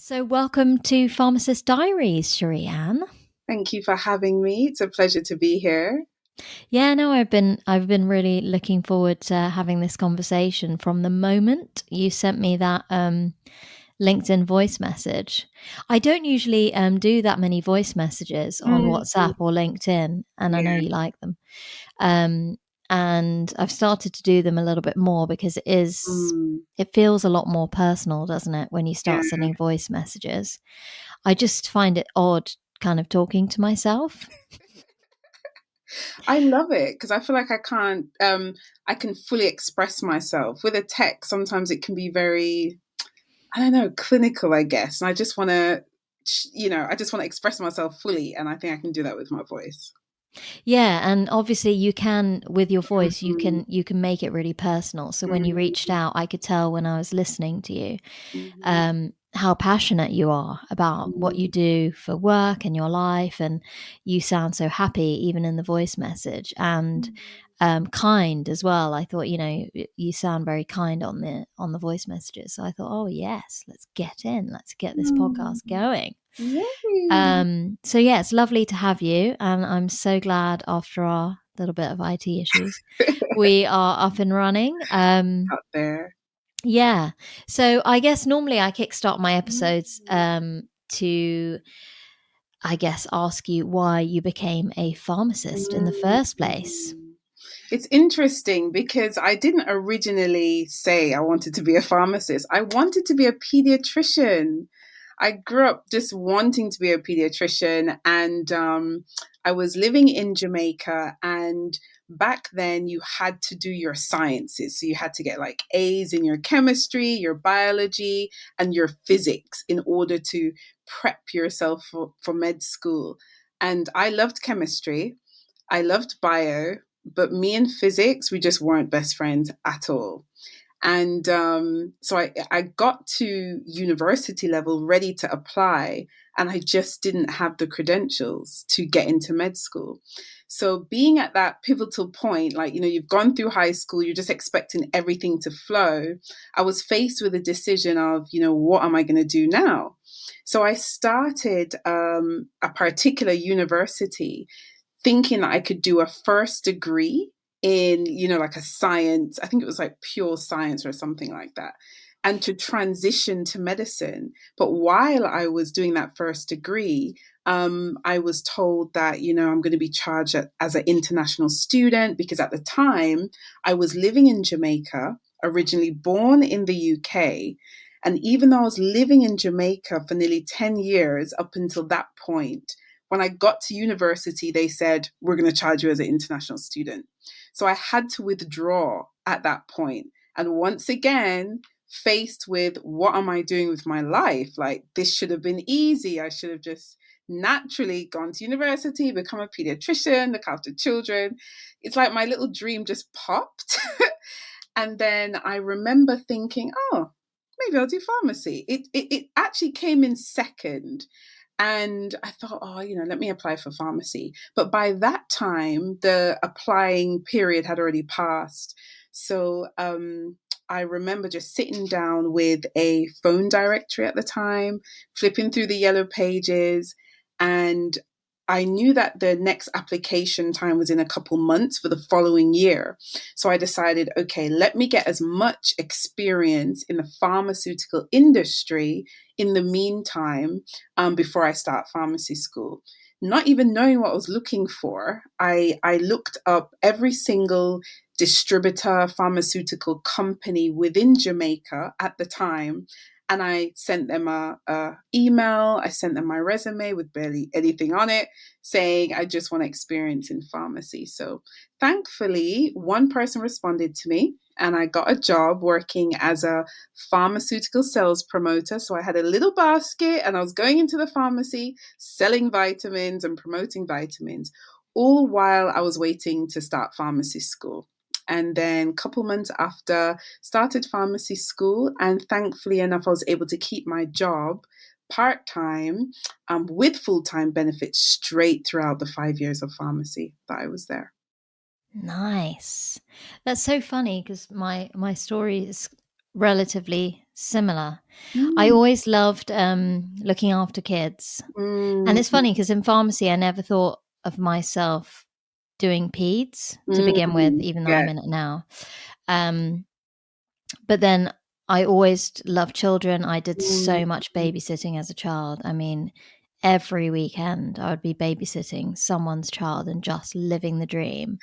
So welcome to Pharmacist Diaries, Sheree-Ann. Thank you for having me. It's a pleasure to be here. Yeah, no, I've been really looking forward to having this conversation from the moment you sent me that LinkedIn voice message. I don't usually do that many voice messages on Mm, WhatsApp or LinkedIn, and I know yeah. you like them. Um, and I've started to do them a little bit more because Mm, it feels a lot more personal, doesn't it, when you yeah. start sending voice messages? I just find it odd kind of talking to myself. I love it because I feel like I can fully express myself. With a text, sometimes it can be very, I don't know, clinical, I guess. And I just want to, I just want to express myself fully. And I think I can do that with my voice. Yeah, and obviously you can with your voice Mm, you can make it really personal. So when you reached mm, out, I could tell when I was listening to you mm, how passionate you are about what you mm, do for work and your life, and you sound so happy even in the voice message, and mm. kind as well. I thought, you sound very kind on the voice messages. So I thought, oh yes, let's get this Mm. podcast going. Yay. So yeah, it's lovely to have you, and I'm so glad after our little bit of IT issues, we are up and running. Out there. Yeah. So I guess normally I kickstart my Mm. episodes to, I guess, ask you why you became a pharmacist in the first place. Mm. It's interesting because I didn't originally say I wanted to be a pharmacist. I wanted to be a pediatrician. I grew up just wanting to be a pediatrician, and I was living in Jamaica. And back then, you had to do your sciences. So you had to get like A's in your chemistry, your biology, and your physics in order to prep yourself for med school. And I loved chemistry. I loved bio, but me and physics, we just weren't best friends at all. And so I got to university level ready to apply, and I just didn't have the credentials to get into med school. So being at that pivotal point, like, you've gone through high school, you're just expecting everything to flow. I was faced with a decision of, what am I going to do now? So I started a particular university thinking that I could do a first degree in, like a science, I think it was like pure science or something like that, and to transition to medicine. But while I was doing that first degree, I was told that, I'm going to be charged as an international student because at the time I was living in Jamaica, originally born in the UK. And even though I was living in Jamaica for nearly 10 years up until that point, when I got to university, they said, we're going to charge you as an international student. So I had to withdraw at that point. And once again, faced with what am I doing with my life? Like, this should have been easy. I should have just naturally gone to university, become a pediatrician, look after children. It's like my little dream just popped. And then I remember thinking, oh, maybe I'll do pharmacy. It actually came in second. And I thought, oh, let me apply for pharmacy. But by that time, the applying period had already passed. So I remember just sitting down with a phone directory at the time, flipping through the yellow pages, and I knew that the next application time was in a couple months for the following year. So I decided, okay, let me get as much experience in the pharmaceutical industry in the meantime, before I start pharmacy school. Not even knowing what I was looking for, I looked up every single distributor pharmaceutical company within Jamaica at the time. And I sent them a email. I sent them my resume with barely anything on it, saying I just want experience in pharmacy. So thankfully, one person responded to me, and I got a job working as a pharmaceutical sales promoter. So I had a little basket, and I was going into the pharmacy selling vitamins and promoting vitamins, all while I was waiting to start pharmacy school. And then a couple months after, started pharmacy school, and thankfully enough, I was able to keep my job part time, with full time benefits straight throughout the 5 years of pharmacy that I was there. Nice. That's so funny because my story is relatively similar. I Mm, always loved looking after kids. And it's mm, funny because in pharmacy, I never thought of myself doing peds to begin with, mm, even though yeah. I'm in it now. Um, but then I always loved children. I did Mm, so much babysitting as a child. I mean, every weekend I would be babysitting someone's child and just living the dream.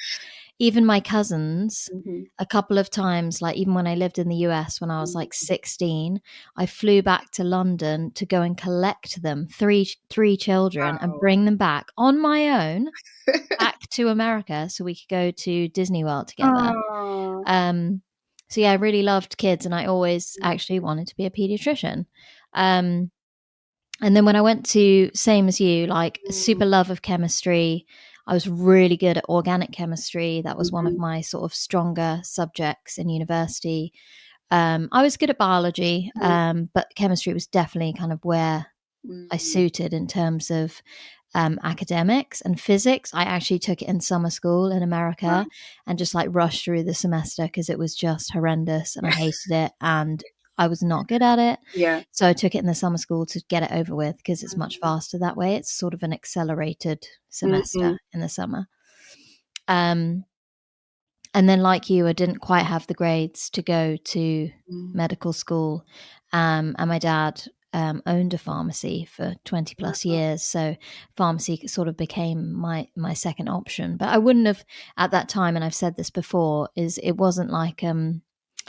Even my cousins, mhm. a couple of times, like even when I lived in the US when I was like 16, I flew back to London to go and collect them, three children, and Wow. bring them back on my own back to America so we could go to Disney World together. Oh. Um, so yeah, I really loved kids, and I always actually wanted to be a pediatrician. Um, and then when I went to, same as you, like a Mm, super love of chemistry, I was really good at organic chemistry. That was one of mhm. my sort of stronger subjects in university. I was good at biology, Mm, but chemistry was definitely kind of where I mm, suited in terms of academics and physics. I actually took it in summer school in America right. and just like rushed through the semester because it was just horrendous and I hated it and I was not good at it. Yeah. So I took it in the summer school to get it over with because it's much Mm, faster that way. It's sort of an accelerated mhm, semester in the summer. Um, and then, like you, I didn't quite have the grades to go to mm, medical school. And my dad owned a pharmacy for 20 plus wow. years. So pharmacy sort of became my second option. But I wouldn't have at that time, and I've said this before, is it wasn't like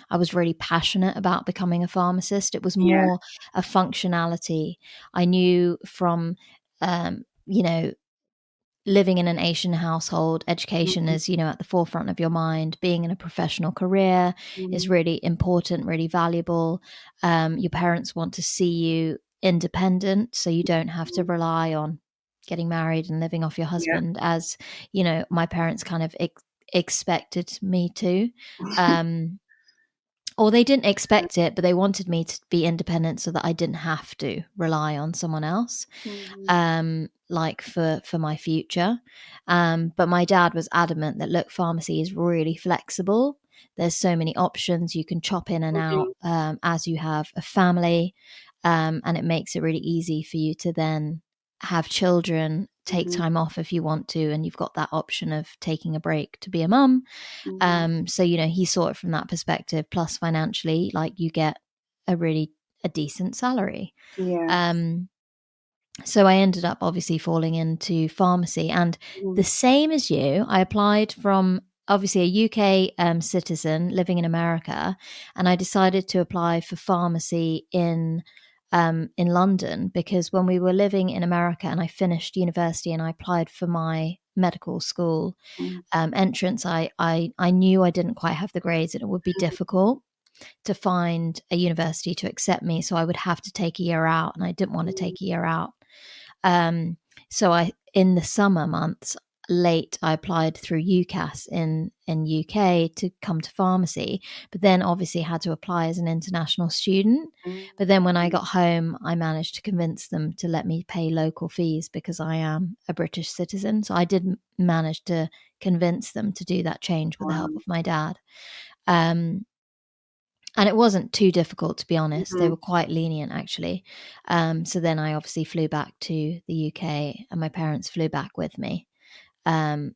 I was really passionate about becoming a pharmacist. It was Yeah. more a functionality. I knew from, you know, living in an Asian household, education Mhm, is, at the forefront of your mind. Being in a professional career is mhm, really important, really valuable. Your parents want to see you independent, so you don't have to mhm. rely on getting married and living off your Yeah. husband, as my parents kind of expected me to. Um, or they didn't expect it, but they wanted me to be independent so that I didn't have to rely on someone else Mhm, like for my future. But my dad was adamant that look, pharmacy is really flexible. There's so many options you can chop in and out mhm, as you have a family, and it makes it really easy for you to then have children, take mhm, time off if you want to, and you've got that option of taking a break to be a mum. mhm. So he saw it from that perspective. Plus, financially, like you get a decent salary. Yeah. Um, so I ended up obviously falling into pharmacy, and the Mhm, same as you, I applied from obviously a UK citizen living in America, and I decided to apply for pharmacy in London because when we were living in America and I finished university and I applied for my medical school mhm, entrance, I knew I didn't quite have the grades and it would be difficult to find a university to accept me. So I would have to take a year out, and I didn't want to mhm, take a year out. So in the summer months, late, I applied through UCAS in UK to come to pharmacy, but then obviously had to apply as an international student. But then when I mhm. got home, I managed to convince them to let me pay local fees because I am a British citizen. So I did manage to convince them to do that change with the help Wow. of my dad. Um, and it wasn't too difficult, to be honest. They Mhm. were quite lenient, actually. So then I obviously flew back to the UK, and my parents flew back with me and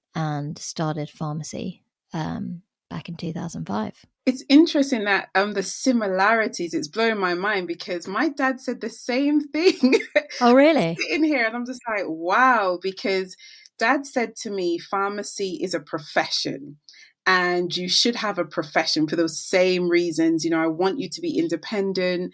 started pharmacy back in 2005. It's interesting that the similarities, it's blowing my mind because my dad said the same thing. Oh, I'm really? sitting here and I'm just like, wow, because dad said to me, pharmacy is a profession and you should have a profession for those same reasons. I want you to be independent.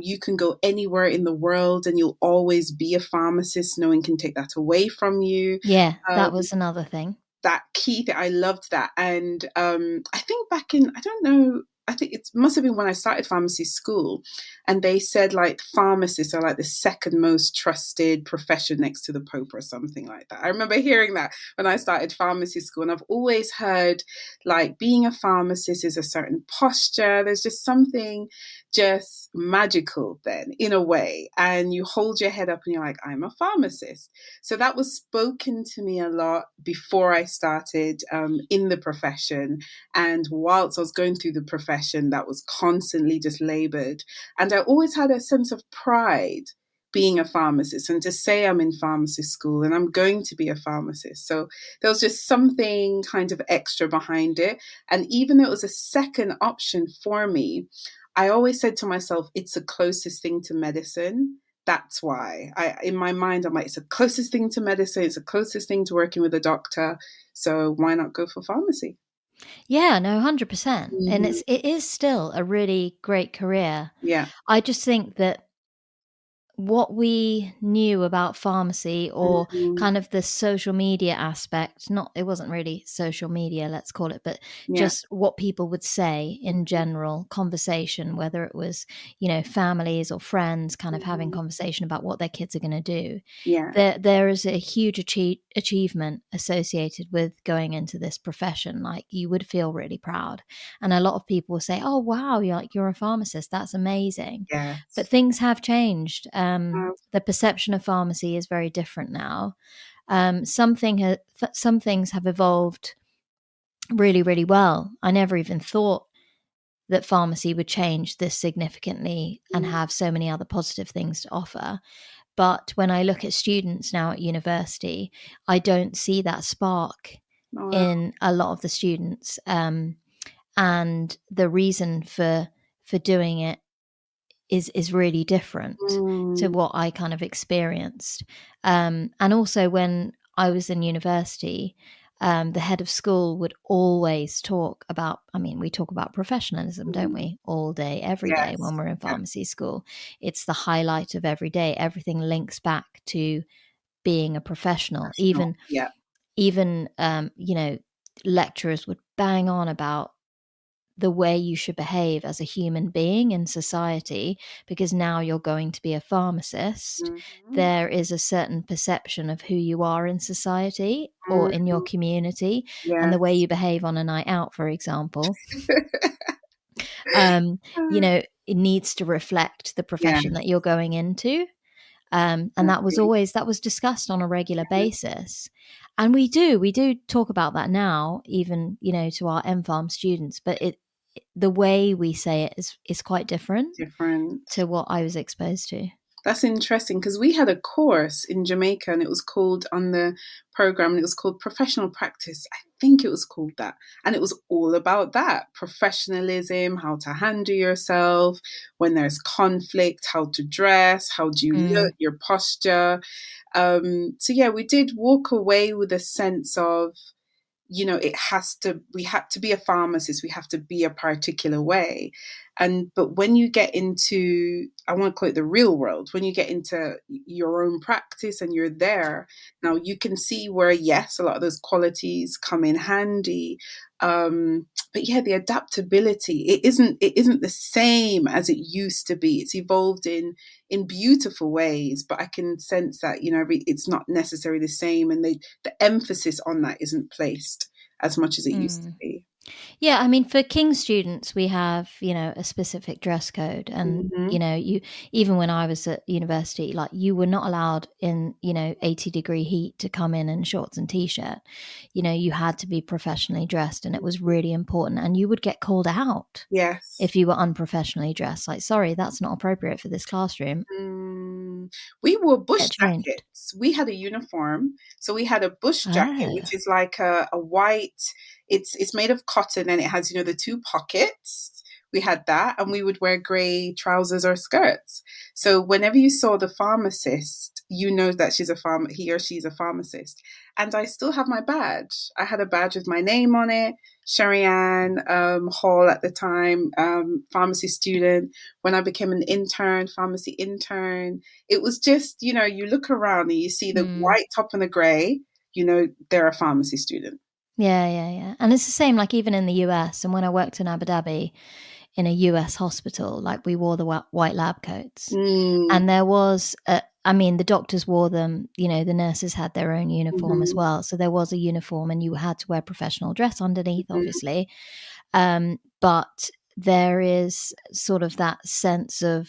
You can go anywhere in the world and you'll always be a pharmacist. No one can take that away from you. Yeah, Um, that was another thing. that key thing. I loved that. And I think back in, I don't know, I think it must have been when I started pharmacy school, and they said like pharmacists are like the second most trusted profession next to the Pope or something like that. I remember hearing that when I started pharmacy school, and I've always heard like being a pharmacist is a certain posture. There's just something just magical then in a way. And you hold your head up and you're like, I'm a pharmacist. So that was spoken to me a lot before I started in the profession. And whilst I was going through the profession, that was constantly just labored. And I always had a sense of pride being a pharmacist and to say I'm in pharmacy school and I'm going to be a pharmacist. So there was just something kind of extra behind it. And even though it was a second option for me, I always said to myself, it's the closest thing to medicine. That's why in my mind, I'm like, it's the closest thing to medicine. It's the closest thing to working with a doctor. So why not go for pharmacy? Yeah, no, 100%. And Mm-hmm. it is still a really great career. Yeah. I just think that what we knew about pharmacy, or Mm-hmm. kind of the social media aspect, not, it wasn't really social media, let's call it, but Yeah. just what people would say in general conversation, whether it was, families or friends kind of having Mm-hmm. conversation about what their kids are going to do. Yeah. There is a huge achievement associated with going into this profession. Like, you would feel really proud, and a lot of people will say, oh wow, you're a pharmacist, that's amazing. But Yes. things have changed. Uh, The perception of pharmacy is very different now. Some things have evolved really, really well. I never even thought that pharmacy would change this significantly and mm, have so many other positive things to offer. But when I look at students now at university, I don't see that spark oh, in a lot of the students. And the reason for doing it is really different to mm, what I kind of experienced. And also when I was in university, the head of school would always talk about, I mean, we talk about professionalism, don't mm, we? All day, every day yes. when we're in Yeah. pharmacy school. It's the highlight of every day. Everything links back to being a professional. Professional. Yeah. Even lecturers would bang on about the way you should behave as a human being in society, because now you're going to be a pharmacist. Mm-hmm. There is a certain perception of who you are in society or in your Mm-hmm. community, and the way Yes. you behave on a night out, for example, um, it needs to reflect the Yeah. profession that you're going into. And Definitely. that was discussed on a regular basis. And we do talk about that now, even, to our MPharm students, but the way we say it is quite different Different. to what I was exposed to. That's interesting because we had a course in Jamaica and it was called on the program, and it was called Professional Practice. I think it was called that. And it was all about that professionalism, how to handle yourself when there's conflict, how to dress, how do you look, Mm, your posture. So, yeah, we did walk away with a sense of, it has to, we have to be a pharmacist, we have to be a particular way. But when you get into, I want to call it the real world, when you get into your own practice and you're there, now you can see where, yes, a lot of those qualities come in handy. But yeah, the adaptability, it isn't the same as it used to be. It's evolved in beautiful ways, but I can sense that, it's not necessarily the same, and the emphasis on that isn't placed as much as it used to mm. be. Yeah, I mean, for King students, we have, a specific dress code. And, Mm-hmm. you, even when I was at university, like, you were not allowed in, 80-degree heat to come in shorts and t-shirt. You had to be professionally dressed, and it was really important. And you would get called out Yes. if you were unprofessionally dressed. Like, sorry, that's not appropriate for this classroom. Mm, we wore bush Get changed. jackets. We had a uniform, so we had a bush jacket, Oh. which is like a white. It's made of cotton, and it has the two pockets. We had that, and we would wear grey trousers or skirts. So whenever you saw the pharmacist, you know that he or she's a pharmacist. And I still have my badge. I had a badge with my name on it, Sheree-Ann Hall at the time, pharmacy student. When I became an intern, pharmacy intern, it was just, you look around and you see the Mm. white top and the grey, they're a pharmacy student. Yeah, yeah, yeah. And it's the same, like, even in the US. And when I worked in Abu Dhabi in a US hospital, like, we wore the white lab coats. Mm, And there was, I mean, the doctors wore them, the nurses had their own uniform as mhm, well. So there was a uniform, and you had to wear professional dress underneath, mhm. obviously. But there is sort of that sense of,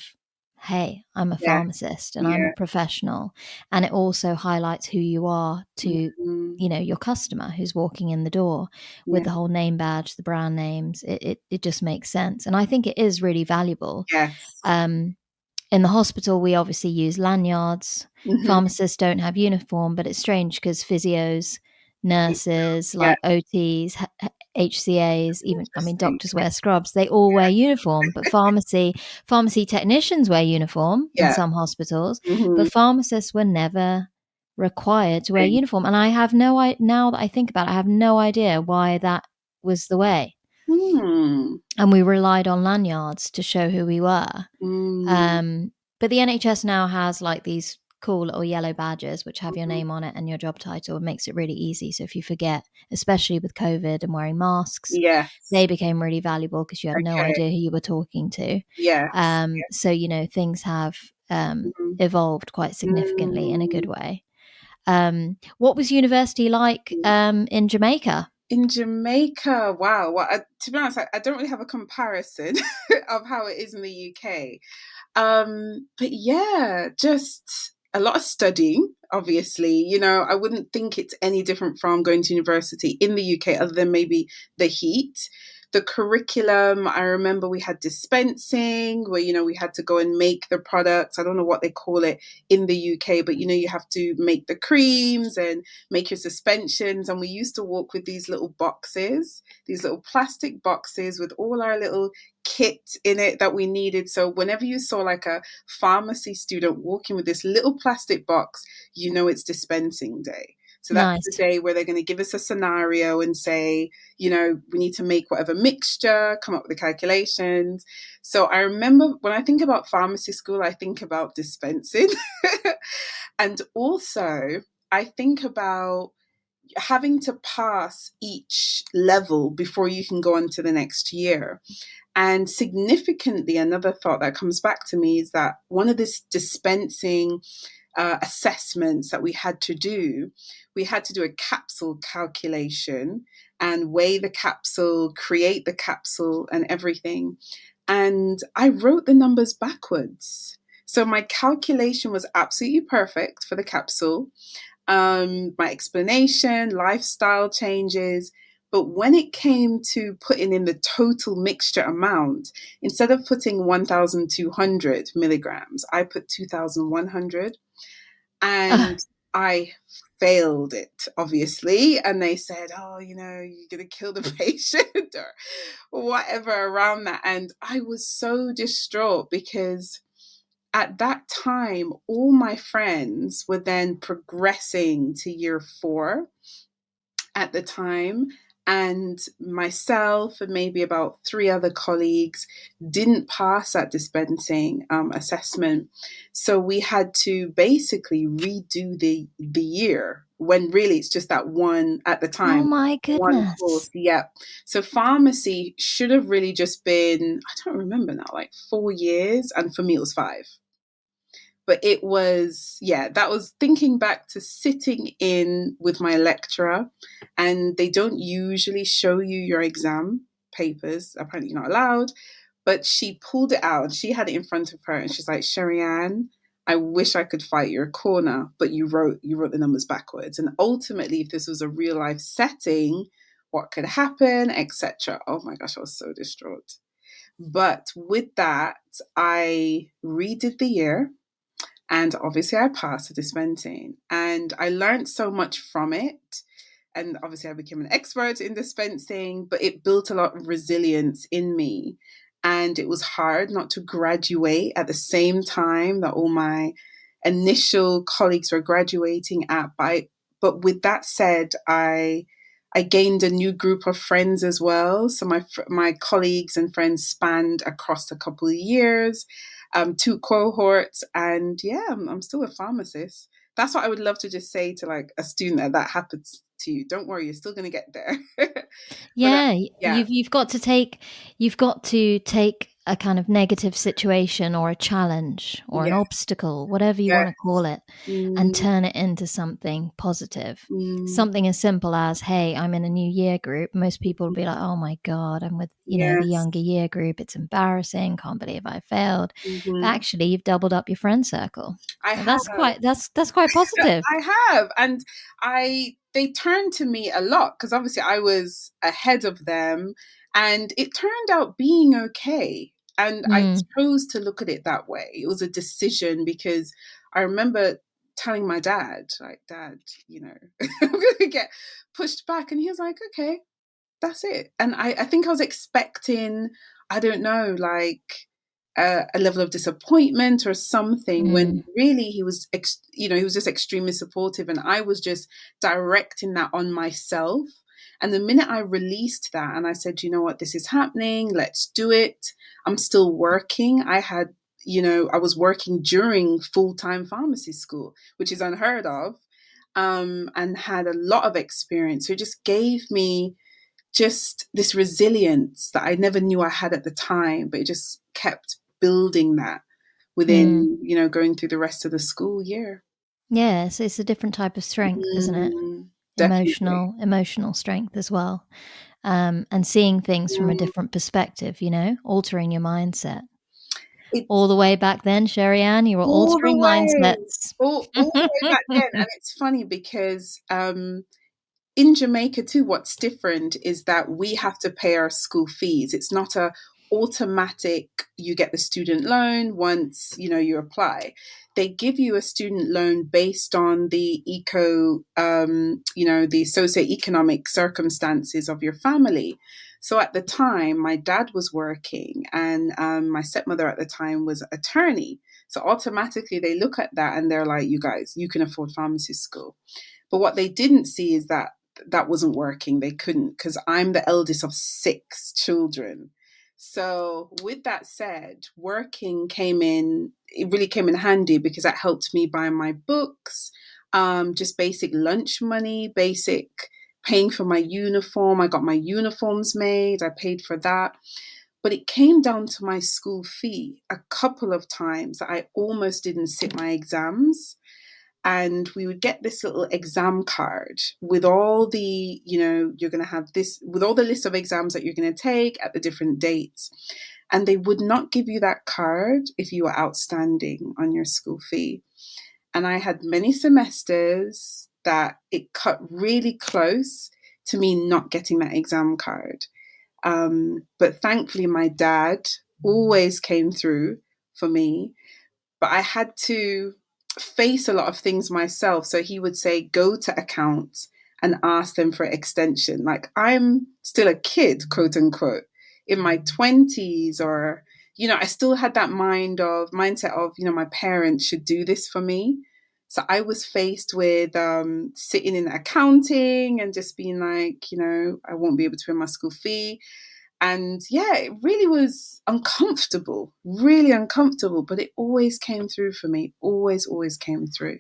hey, I'm a Yeah. pharmacist and I'm Yeah. a professional. And it also highlights who you are to, Mm, your customer who's walking in the door with yeah. the whole name badge, the brand names. It just makes sense. And I think it is really valuable. Yes. Um, in the hospital, we obviously use lanyards. Hmm. Pharmacists don't have uniform, but it's strange because physios, nurses, Yeah. like OTs, HCAs, even, I mean, Interesting. doctors wear scrubs. They all wear uniform, but pharmacy technicians wear uniform in Yeah. some hospitals, Hmm. but pharmacists were never required to wear uniform. And I have now that I think about it, I have no idea why that was the way. Hmm. And we relied on lanyards to show who we were. Mm. Um, but the NHS now has like these cool little yellow badges which have your Mhm. name on it and your job title. It makes it really easy. So if you forget, especially with COVID and wearing masks, Yes. they became really valuable because you had no Okay. idea who you were talking to. Yes. So, things have Mhm. evolved quite significantly in a good Mm. way. What was university like in Jamaica? In Jamaica, wow. Well, to be honest, I don't really have a comparison of how it is in the UK. But yeah, just a lot of studying, obviously. I wouldn't think it's any different from going to university in the UK, other than maybe the heat. The curriculum, I remember we had dispensing where, we had to go and make the products. I don't know what they call it in the UK, but, you have to make the creams and make your suspensions. And we used to walk with these little boxes, these little plastic boxes with all our little kit in it that we needed. So whenever you saw like a pharmacy student walking with this little plastic box, it's dispensing day. So that's the Nice. day where they're going to give us a scenario and say, we need to make whatever mixture, come up with the calculations. So I remember when I think about pharmacy school, I think about dispensing. And also, I think about having to pass each level before you can go on to the next year. And significantly, another thought that comes back to me is that one of this dispensing assessments that we had to do a capsule calculation and weigh the capsule, create the capsule, and everything. And I wrote the numbers backwards. So my calculation was absolutely perfect for the capsule, my explanation, lifestyle changes. But when it came to putting in the total mixture amount, instead of putting 1,200 milligrams, I put 2,100. And I failed it, obviously. And they said, oh, you're going to kill the patient or whatever around that. And I was so distraught because at that time, all my friends were then progressing to year 4 at the time. And myself and maybe about 3 other colleagues didn't pass that dispensing assessment. So we had to basically redo the year when really it's just that one at the Oh time, my one goodness. course. Yeah. So pharmacy should have really just been, I don't remember now, like 4 years. And for me, it was 5. But it was, yeah, that was thinking back to sitting in with my lecturer, and they don't usually show you your exam papers, apparently you're not allowed, but she pulled it out and she had it in front of her and she's like, Sheree-Ann, I wish I could fight your corner, but you wrote the numbers backwards. And ultimately, if this was a real life setting, what could happen, etc. Oh my gosh, I was so distraught. But with that, I redid the year, and obviously, I passed the dispensing and I learned so much from it. And obviously, I became an expert in dispensing, but it built a lot of resilience in me. And it was hard not to graduate at the same time that all my initial colleagues were graduating at. But with that said, I gained a new group of friends as well. So my colleagues and friends spanned across a couple of years, 2 cohorts, and yeah, I'm still a pharmacist. That's what I would love to just say to like a student that happens to you. Don't worry, you're still going to get there. But Yeah, yeah, you've got to take a kind of negative situation or a challenge or an Yeah. obstacle, whatever you Yeah. want to call it, and Mm, turn it into something positive. mm, Something as simple as, hey, I'm in a new year group. Most people will be like, oh my God, I'm with, the yes. younger year group. It's embarrassing. Can't believe I failed. But Hmm. actually, you've doubled up your friend circle. I And have. that's quite positive. I have. And they turned to me a lot because obviously I was ahead of them and it turned out being okay. And I Mm, chose to look at it that way. It was a decision because I remember telling my dad, like, Dad, I'm going to get pushed back. And he was like, okay, that's it. And I think I was expecting, I don't know, like a level of disappointment or something when mm, really he was just extremely supportive and I was just directing that on myself. And the minute I released that and I said, you know what, this is happening, let's do it. I'm still working. I was working during full-time pharmacy school, which is unheard of, and had a lot of experience. So it just gave me just this resilience that I never knew I had at the time, but it just kept building that mm. within, going through the rest of the school year. Yes, it's a different type of strength, isn't it? Mm, definitely. Emotional strength as well. And seeing things from a Mm, different perspective, altering your mindset. All it's the way back then, Sheree-Ann, you were all the altering way, mindsets. all the way back then. And it's funny because in Jamaica too, what's different is that we have to pay our school fees. It's not a automatic you get the student loan once you apply. They give you a student loan based on the the socioeconomic circumstances of your family. So at the time, my dad was working, and my stepmother at the time was attorney. So automatically, they look at that and they're like, "You guys, you can afford pharmacy school." But what they didn't see is that that wasn't working. They couldn't because I'm the eldest of six children. So, with that said, working it really came in handy because that helped me buy my books, just basic lunch money, basic paying for my uniform. I got my uniforms made, I paid for that. But it came down to my school fee a couple of times that I almost didn't sit my exams, and we would get this little exam card with all the you're going to have this with all the list of exams that you're going to take at the different dates, and they would not give you that card if you were outstanding on your school fee. And I had many semesters that it cut really close to me not getting that exam card, but thankfully my dad always came through for me, but I had to face a lot of things myself. So he would say, go to accounts and ask them for extension. Like I'm still a kid, quote unquote, in my 20s, or, I still had that mindset of, my parents should do this for me. So I was faced with sitting in accounting and just being like, I won't be able to pay my school fee. And yeah, it really was uncomfortable, really uncomfortable, but it always came through for me. Always, always came through.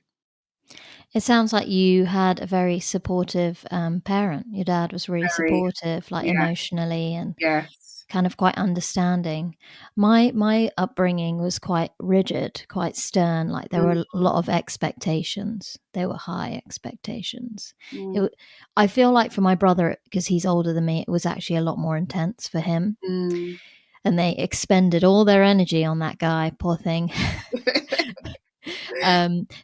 It sounds like you had a very supportive parent. Your dad was really Very, supportive, like yeah, emotionally and yes. kind of quite understanding. My upbringing was quite rigid, quite stern. Like there were Mm, a lot of expectations. There were high expectations. mm, I feel like for my brother, because he's older than me, it was actually a lot more intense for him. mm, And they expended all their energy on that guy, poor thing.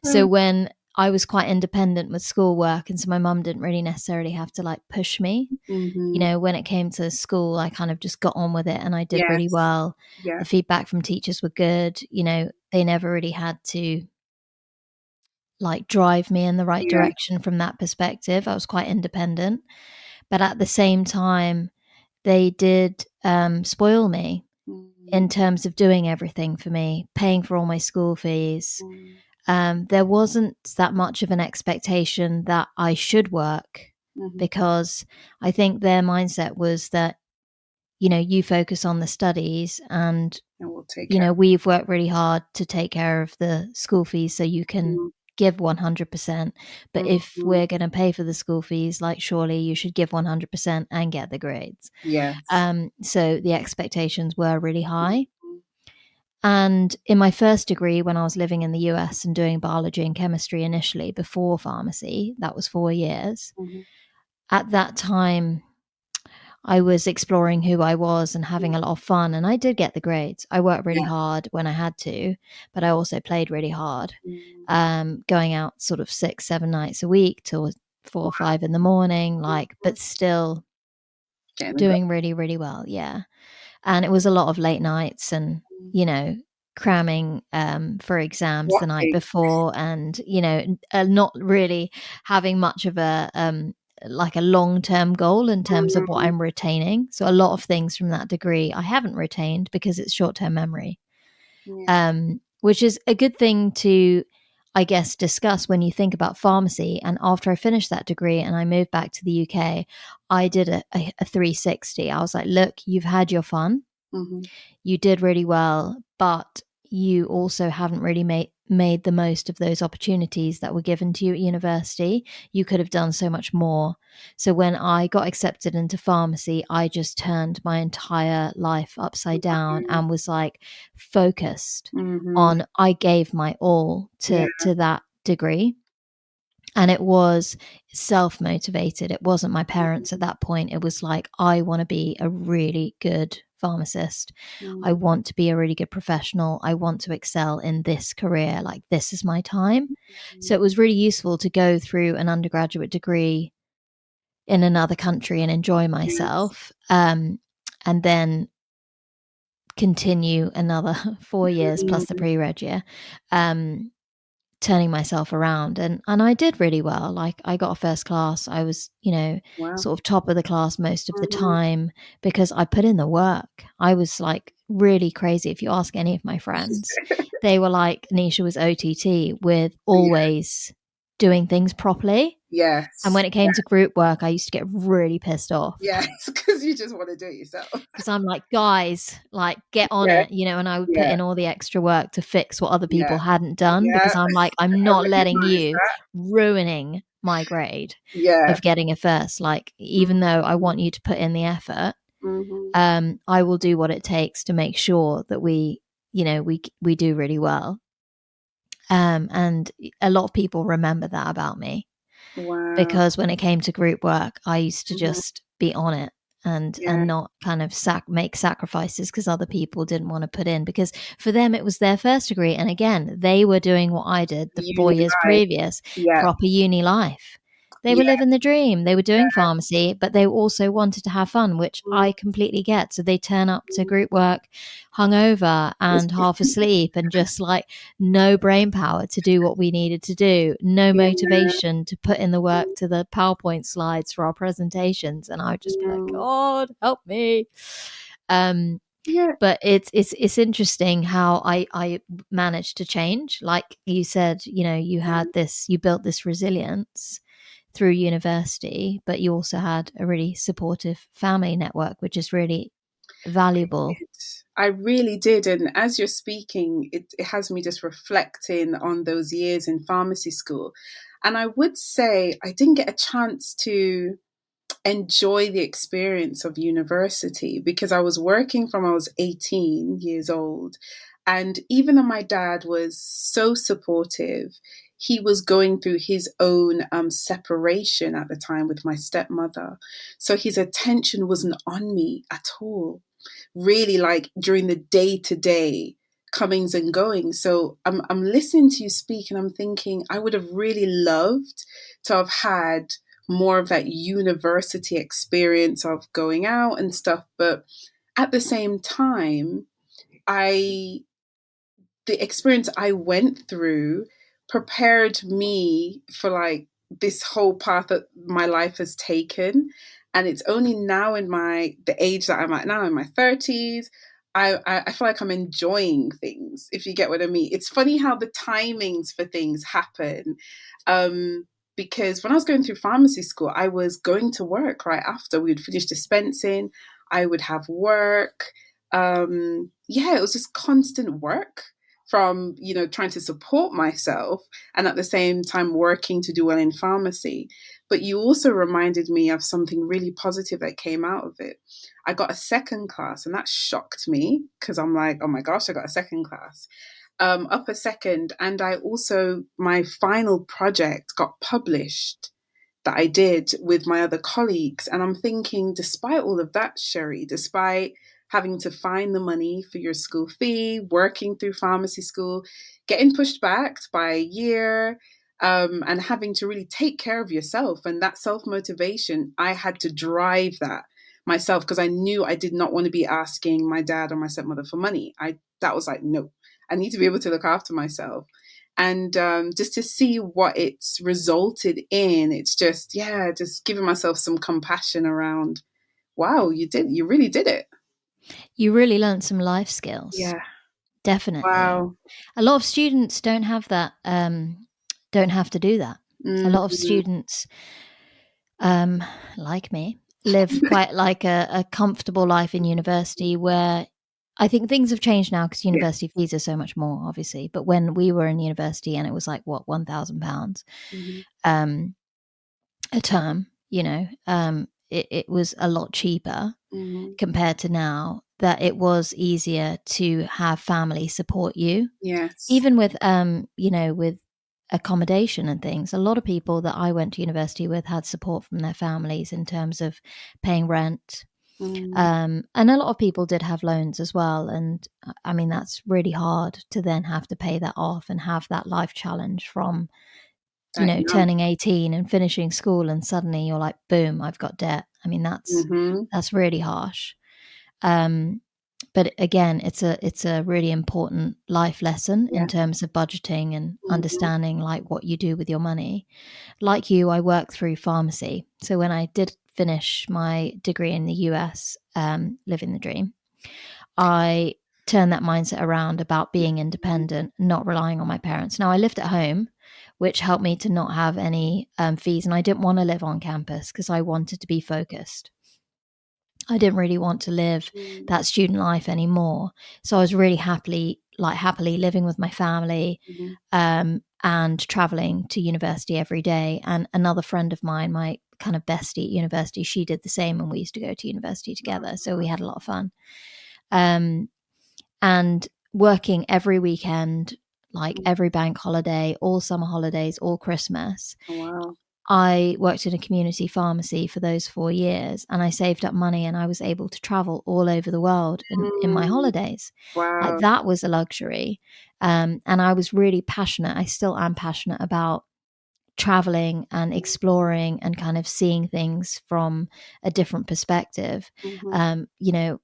So when I was quite independent with schoolwork, and so my mum didn't really necessarily have to like push me. mm-hmm. When it came to school, I kind of just got on with it and I did really Yes, well. yeah. The feedback from teachers were good. They never really had to like drive me in the right Yeah. direction from that perspective. I was quite independent. But at the same time, they did spoil me Mm, in terms of doing everything for me, paying for all my school fees. mm, There wasn't that much of an expectation that I should work mm-hmm. because I think their mindset was that, you focus on the studies and, And we'll take care. we've worked really hard to take care of the school fees so you can Mm, give 100%, but if Mhm. we're going to pay for the school fees, like surely you should give 100% and get the grades. Yes. So the expectations were really high. Mhm. And in my first degree, when I was living in the US and doing biology and chemistry initially before pharmacy, that was 4 years. Mhm. At that time, I was exploring who I was and having a lot of fun, and I did get the grades. I worked really Yeah. hard when I had to, but I also played really hard, Mm. going out sort of 6, 7 nights a week till 4 or 5 in the morning, like, Mhm. but still Getting a good. doing really, really well. Yeah. And it was a lot of late nights and, you know, cramming for exams the What night thing? before, and, not really having much of a like a long-term goal in terms of what Mm. I'm retaining. So a lot of things from that degree I haven't retained because it's short-term memory, Yeah. which is a good thing to, I guess, discuss when you think about pharmacy. And after I finished that degree and I moved back to the UK, I did a 360. I was like, look, you've had your fun, Mhm. you did really well, but you also haven't really made the most of those opportunities that were given to you at university. You could have done so much more. So when I got accepted into pharmacy, I just turned my entire life upside down Mhm. and was like focused Mhm. on, I gave my all Yeah. to that degree. And it was self motivated. It wasn't my parents at that point. It was like, I want to be a really good pharmacist. I Mm. want to be a really good professional. I want to excel in this career. Like, this is my time. So it was really useful to go through an undergraduate degree in another country and enjoy Yes. myself. And then continue another 4 years plus the Mm. pre-reg year. Um, Turning myself around, and I did really well. Like, I got a first class. I was, Wow. sort of top of the class most of the Mhm. time because I put in the work. I was like really crazy. If you ask any of my friends, they were like, Nisha was OTT with Yeah. always doing things properly. And Yes. when it came to group work, I used to get really pissed off Yes. Because you just want to do it yourself. because I'm like, guys, like, get on Yeah. it, and I would put Yeah. in all the extra work to fix what other Yeah. people hadn't done Yeah. because I'm like, I'm I not letting recognize you that. ruining my grade Yeah. of getting a first. Like, even though I want you to put in the effort, Mm-hmm. I will do what it takes to make sure that we do really well. And a lot of people remember that about me Wow. because when it came to group work, I used to Mm-hmm. just be on it and Yeah. and not kind of make sacrifices because other people didn't want to put in, because for them it was their first degree, and again they were doing what I did the Uni 4 years life. previous, Yeah. proper uni life. They were Yeah. living the dream. They were doing pharmacy, but they also wanted to have fun, which I completely get. So they turn up to group work hungover and half asleep and just like no brain power to do what we needed to do, no Yeah. motivation to put in the work to the PowerPoint slides for our presentations. And I would just be like, Mm. God, help me. Um, Yeah. but it's interesting how I managed to change. Like you said, you built this resilience through university, but you also had a really supportive family network, which is really valuable. I really did. And as you're speaking, it has me just reflecting on those years in pharmacy school. And I would say I didn't get a chance to enjoy the experience of university because I was working from I was 18 years old. And even though my dad was so supportive, he was going through his own separation at the time with my stepmother. So his attention wasn't on me at all, really, like during the day to day comings and goings. So I'm listening to you speak and I'm thinking I would have really loved to have had more of that university experience of going out and stuff. But at the same time, I the experience I went through prepared me for like this whole path that my life has taken. And it's only now in the age that I'm at now in my 30s, I feel like I'm enjoying things, if you get what I mean. It's funny how the timings for things happen. Um, because when I was going through pharmacy school, I was going to work right after we would finish dispensing. I would have work. Yeah, it was just constant work from, trying to support myself and at the same time working to do well in pharmacy. But you also reminded me of something really positive that came out of it. I got a second class, and that shocked me because I'm like, oh my gosh, I got a second class, upper second. And I also, my final project got published that I did with my other colleagues. And I'm thinking, despite all of that, Sheree, despite having to find the money for your school fee, working through pharmacy school, getting pushed back by a year, and having to really take care of yourself and that self motivation, I had to drive that myself because I knew I did not want to be asking my dad or my stepmother for money. That was like, no, I need to be able to look after myself. And just to see what it's resulted in, it's just, yeah, just giving myself some compassion around, wow, you really did it. You really learned some life skills. Yeah. Definitely. Wow. A lot of students don't have that, don't have to do that. A lot of Mm-hmm. students, like me, live quite like a comfortable life in university, where I think things have changed now because Yeah. university fees are so much more, obviously. But when we were in university, and it was like, what, £1,000 Mm-hmm. a term, it was a lot cheaper Mm-hmm. compared to now, that it was easier to have family support you, Yes. even with with accommodation and things. A lot of people that I went to university with had support from their families in terms of paying rent. Mm-hmm. And a lot of people did have loans as well. And I mean, that's really hard to then have to pay that off and have that life challenge from, That young. turning 18 and finishing school, and suddenly you're like, boom, I've got debt. I mean, Mm-hmm. that's really harsh. Um, but again, it's a really important life lesson in Yeah. terms of budgeting and Mm-hmm. understanding like what you do with your money. Like you, I worked through pharmacy. So when I did finish my degree in the US, living the dream, I turned that mindset around about being independent, not relying on my parents. Now I lived at home, which helped me to not have any fees, and I didn't want to live on campus because I wanted to be focused. I didn't really want to live Mm-hmm. that student life anymore. So I was really happily living with my family, Mm-hmm. and traveling to university every day. And another friend of mine, my kind of bestie at university, she did the same, and we used to go to university together. So we had a lot of fun. Um, and working every weekend, like every bank holiday, all summer holidays, all Christmas. Oh, wow. I worked in a community pharmacy for those 4 years, and I saved up money, and I was able to travel all over the world in my Mm. holidays. Like, Wow. that was a luxury. And I was really passionate. I still am passionate about traveling and exploring and kind of seeing things from a different perspective. Mm-hmm. You know,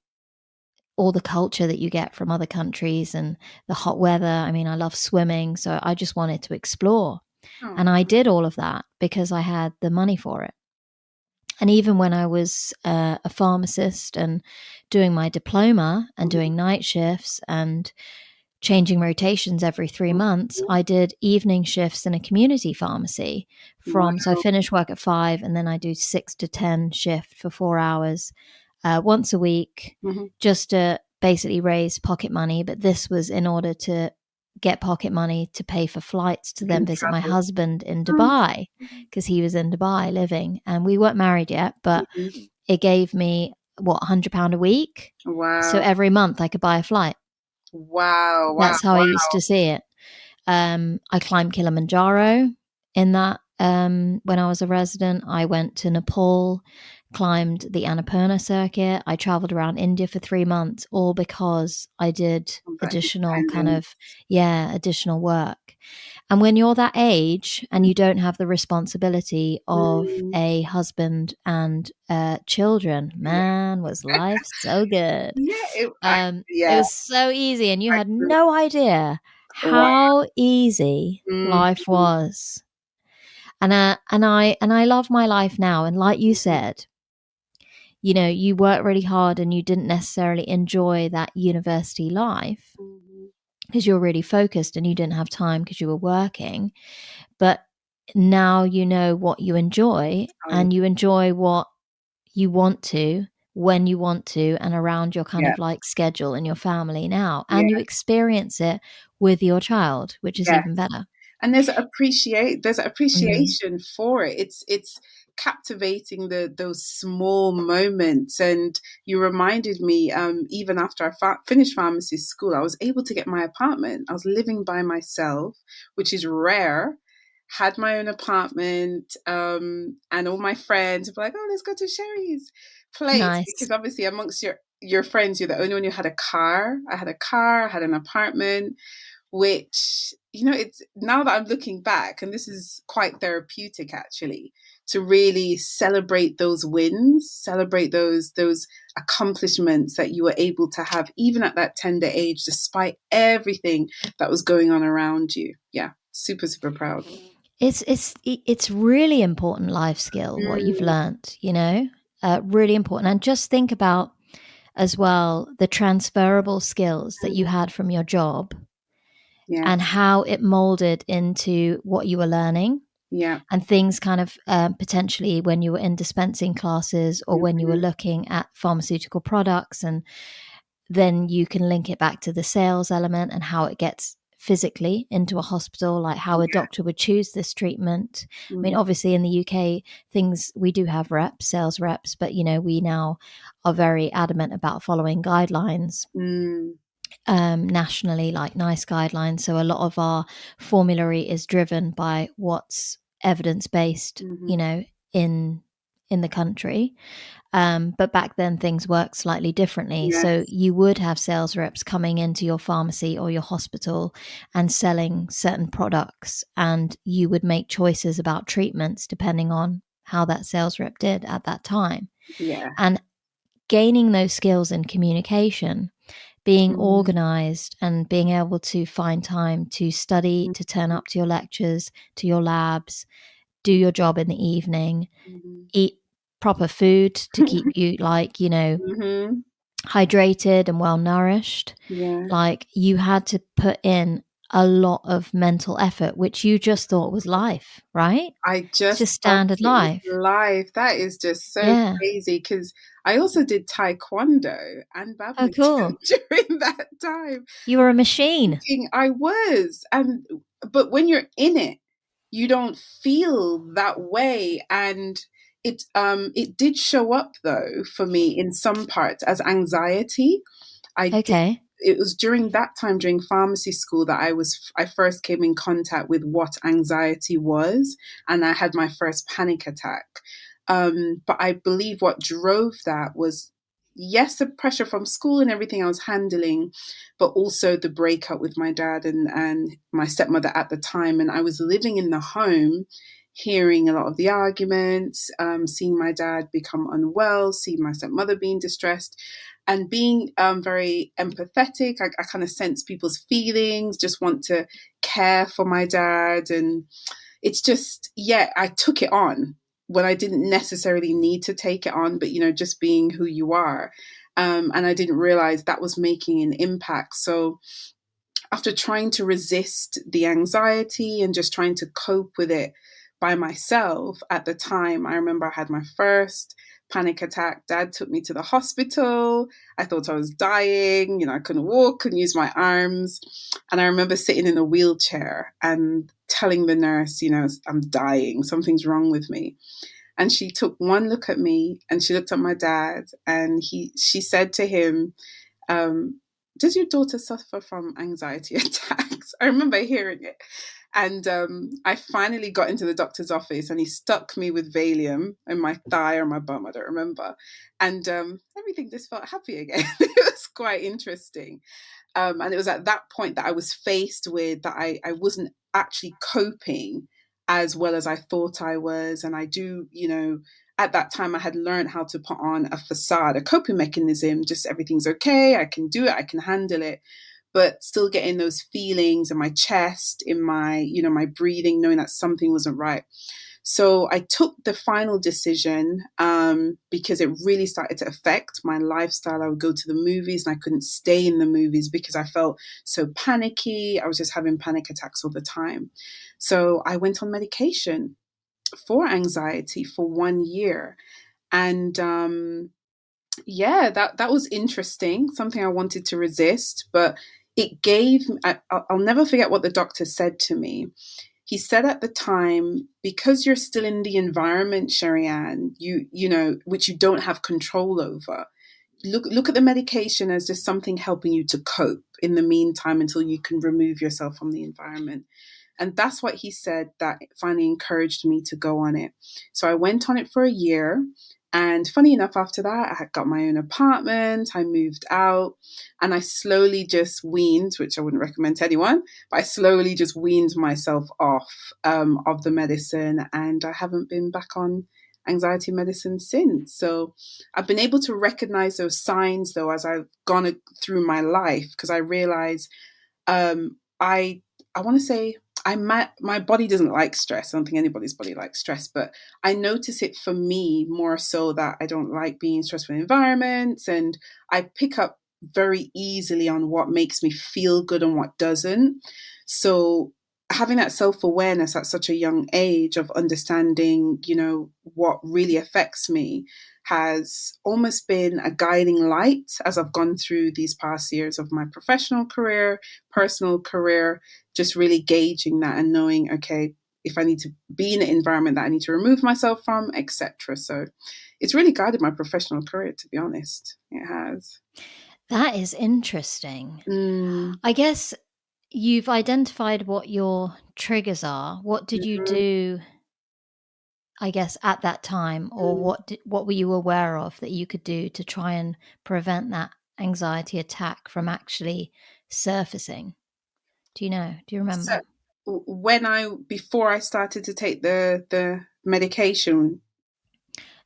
all the culture that you get from other countries and the hot weather. I mean, I love swimming, so I just wanted to explore. And Oh. I did all of that because I had the money for it. And even when I was a pharmacist and doing my diploma and Mm-hmm. doing night shifts and changing rotations every 3 months, I did evening shifts in a community pharmacy so I Wow. finish work at 5, and then I do 6 to 10 shift for 4 hours once a week, Mm-hmm. just to basically raise pocket money. But this was in order to get pocket money to pay for flights to You then can visit my travel. husband in Mm-hmm. Dubai, because he was in Dubai living, and we weren't married yet, but Mm-hmm. it gave me what, £100 a week. So Wow. every month I could buy a flight. Wow. Wow. That's how I used to see it. I climbed Kilimanjaro in that. When I was a resident, I went to Nepal, climbed the Annapurna circuit. I traveled around India for 3 months, all because I did Wow. That additional independence. additional work. And when you're that age and you don't have the responsibility of Mm. a husband and children, Yeah. man, was life so good. Yeah. It Yeah. was so easy, and you I had can no idea Wow. how easy life Mm-hmm. was. And I love my life now. And like you said, you work really hard and you didn't necessarily enjoy that university life Mm-hmm. because you're really focused and you didn't have time because you were working. But now you know what you enjoy, Oh, yeah. and you enjoy what you want to when you want to and around your kind Yeah. of like schedule and your family now, Yeah. and you experience it with your child, which is Yeah. even better. And there's Mm, appreciation for it. It's captivating those small moments. And you reminded me, even after I finished pharmacy school, I was able to get my apartment. I was living by myself, which is rare. Had my own apartment, and all my friends were like, "Oh, let's go to Sherry's place," nice. because obviously amongst your friends, you're the only one who had a car. I had a car. I had an apartment, which, it's now that I'm looking back, and this is quite therapeutic actually, to really celebrate those wins, celebrate those accomplishments that you were able to have even at that tender age, despite everything that was going on around you. Yeah, super, super proud. It's really important life skill what you've Mm, learnt, really important. And just think about as well the transferable skills that you had from your job yeah, and how it molded into what you were learning, yeah. and things kind of potentially when you were in dispensing classes or when you were Mhm, looking at pharmaceutical products, and then you can link it back to the sales element and how it gets physically into a hospital, like how a yeah. doctor would choose this treatment. I mean, Mhm, obviously in the UK, things we do have reps, sales reps, but we now are very adamant about following guidelines mm, nationally, like nice guidelines. So a lot of our formulary is driven by what's evidence based, mhm. in the country. But back then things worked slightly differently. So Yes, you would have sales reps coming into your pharmacy or your hospital and selling certain products, and you would make choices about treatments depending on how that sales rep did at that time. yeah. And gaining those skills in communication, being Mm, organized and being able to find time to study, to turn mhm, up to your lectures, to your labs, do your job in the evening, mhm. eat proper food to keep you like, Mhm, hydrated and well nourished. yeah. Like you had to put in a lot of mental effort, which you just thought was life, right? I It's just just thought standard it was life. life. That is just so Yeah. crazy because I also did taekwondo and Oh, badminton cool. during that time. You were a machine. Thinking I was, but when you're in it, you don't feel that way, and it did show up though for me in some parts as anxiety. I did. Okay. It was during that time, during pharmacy school, that I first came in contact with what anxiety was, and I had my first panic attack. But I believe what drove that was, yes, the pressure from school and everything I was handling, but also the breakup with my dad and my stepmother at the time. And I was living in the home, hearing a lot of the arguments, seeing my dad become unwell, seeing my stepmother being distressed, and being very empathetic. I kind of sense people's feelings, just want to care for my dad. And it's just, yeah, I took it on when I didn't necessarily need to take it on, but, just being who you are. And I didn't realize that was making an impact. So after trying to resist the anxiety and just trying to cope with it by myself at the time, I remember I had my first panic attack. Dad took me to the hospital. I thought I was dying. I couldn't walk, couldn't use my arms. And I remember sitting in a wheelchair and telling the nurse, I'm dying, something's wrong with me. And she took one look at me and she looked at my dad, and she said to him, does your daughter suffer from anxiety attacks? I remember hearing it. And I finally got into the doctor's office, and he stuck me with Valium in my thigh or my bum, I don't remember. And everything just felt happy again. It was quite interesting. And it was at that point that I was faced with that I wasn't actually coping as well as I thought I was. And I do, at that time I had learned how to put on a facade, a coping mechanism, just everything's okay, I can do it, I can handle it, but still getting those feelings in my chest, in my, my breathing, knowing that something wasn't right. So I took the final decision, because it really started to affect my lifestyle. I would go to the movies and I couldn't stay in the movies because I felt so panicky. I was just having panic attacks all the time. So I went on medication for anxiety for 1 year. And Yeah, that was interesting. Something I wanted to resist, but it gave. I'll never forget what the doctor said to me. He said at the time, because you're still in the environment, Sheree-Ann, you know, which you don't have control over. Look at the medication as just something helping you to cope in the meantime until you can remove yourself from the environment. And that's what he said that finally encouraged me to go on it. So I went on it for a year. And funny enough, after that, I had got my own apartment, I moved out, and I slowly just weaned, which I wouldn't recommend to anyone, but I slowly just weaned myself off of the medicine, and I haven't been back on anxiety medicine since. So I've been able to recognize those signs, though, as I've gone through my life, because I realize I want to say my body doesn't like stress. I don't think anybody's body likes stress, but I notice it for me more so that I don't like being in stressful environments, and I pick up very easily on what makes me feel good and what doesn't. So having that self-awareness at such a young age of understanding, you know, what really affects me has almost been a guiding light as I've gone through these past years of my professional career, personal career, just really gauging that and knowing, okay, if I need to be in an environment that I need to remove myself from, etc. So it's really guided my professional career, to be honest. It has. That is interesting. Mm, I guess you've identified what your triggers are. What did you mhm, do, I guess, at that time, or mm. what were you aware of that you could do to try and prevent that anxiety attack from actually surfacing? Do you know? Do you So remember? when I before I started to take the medication,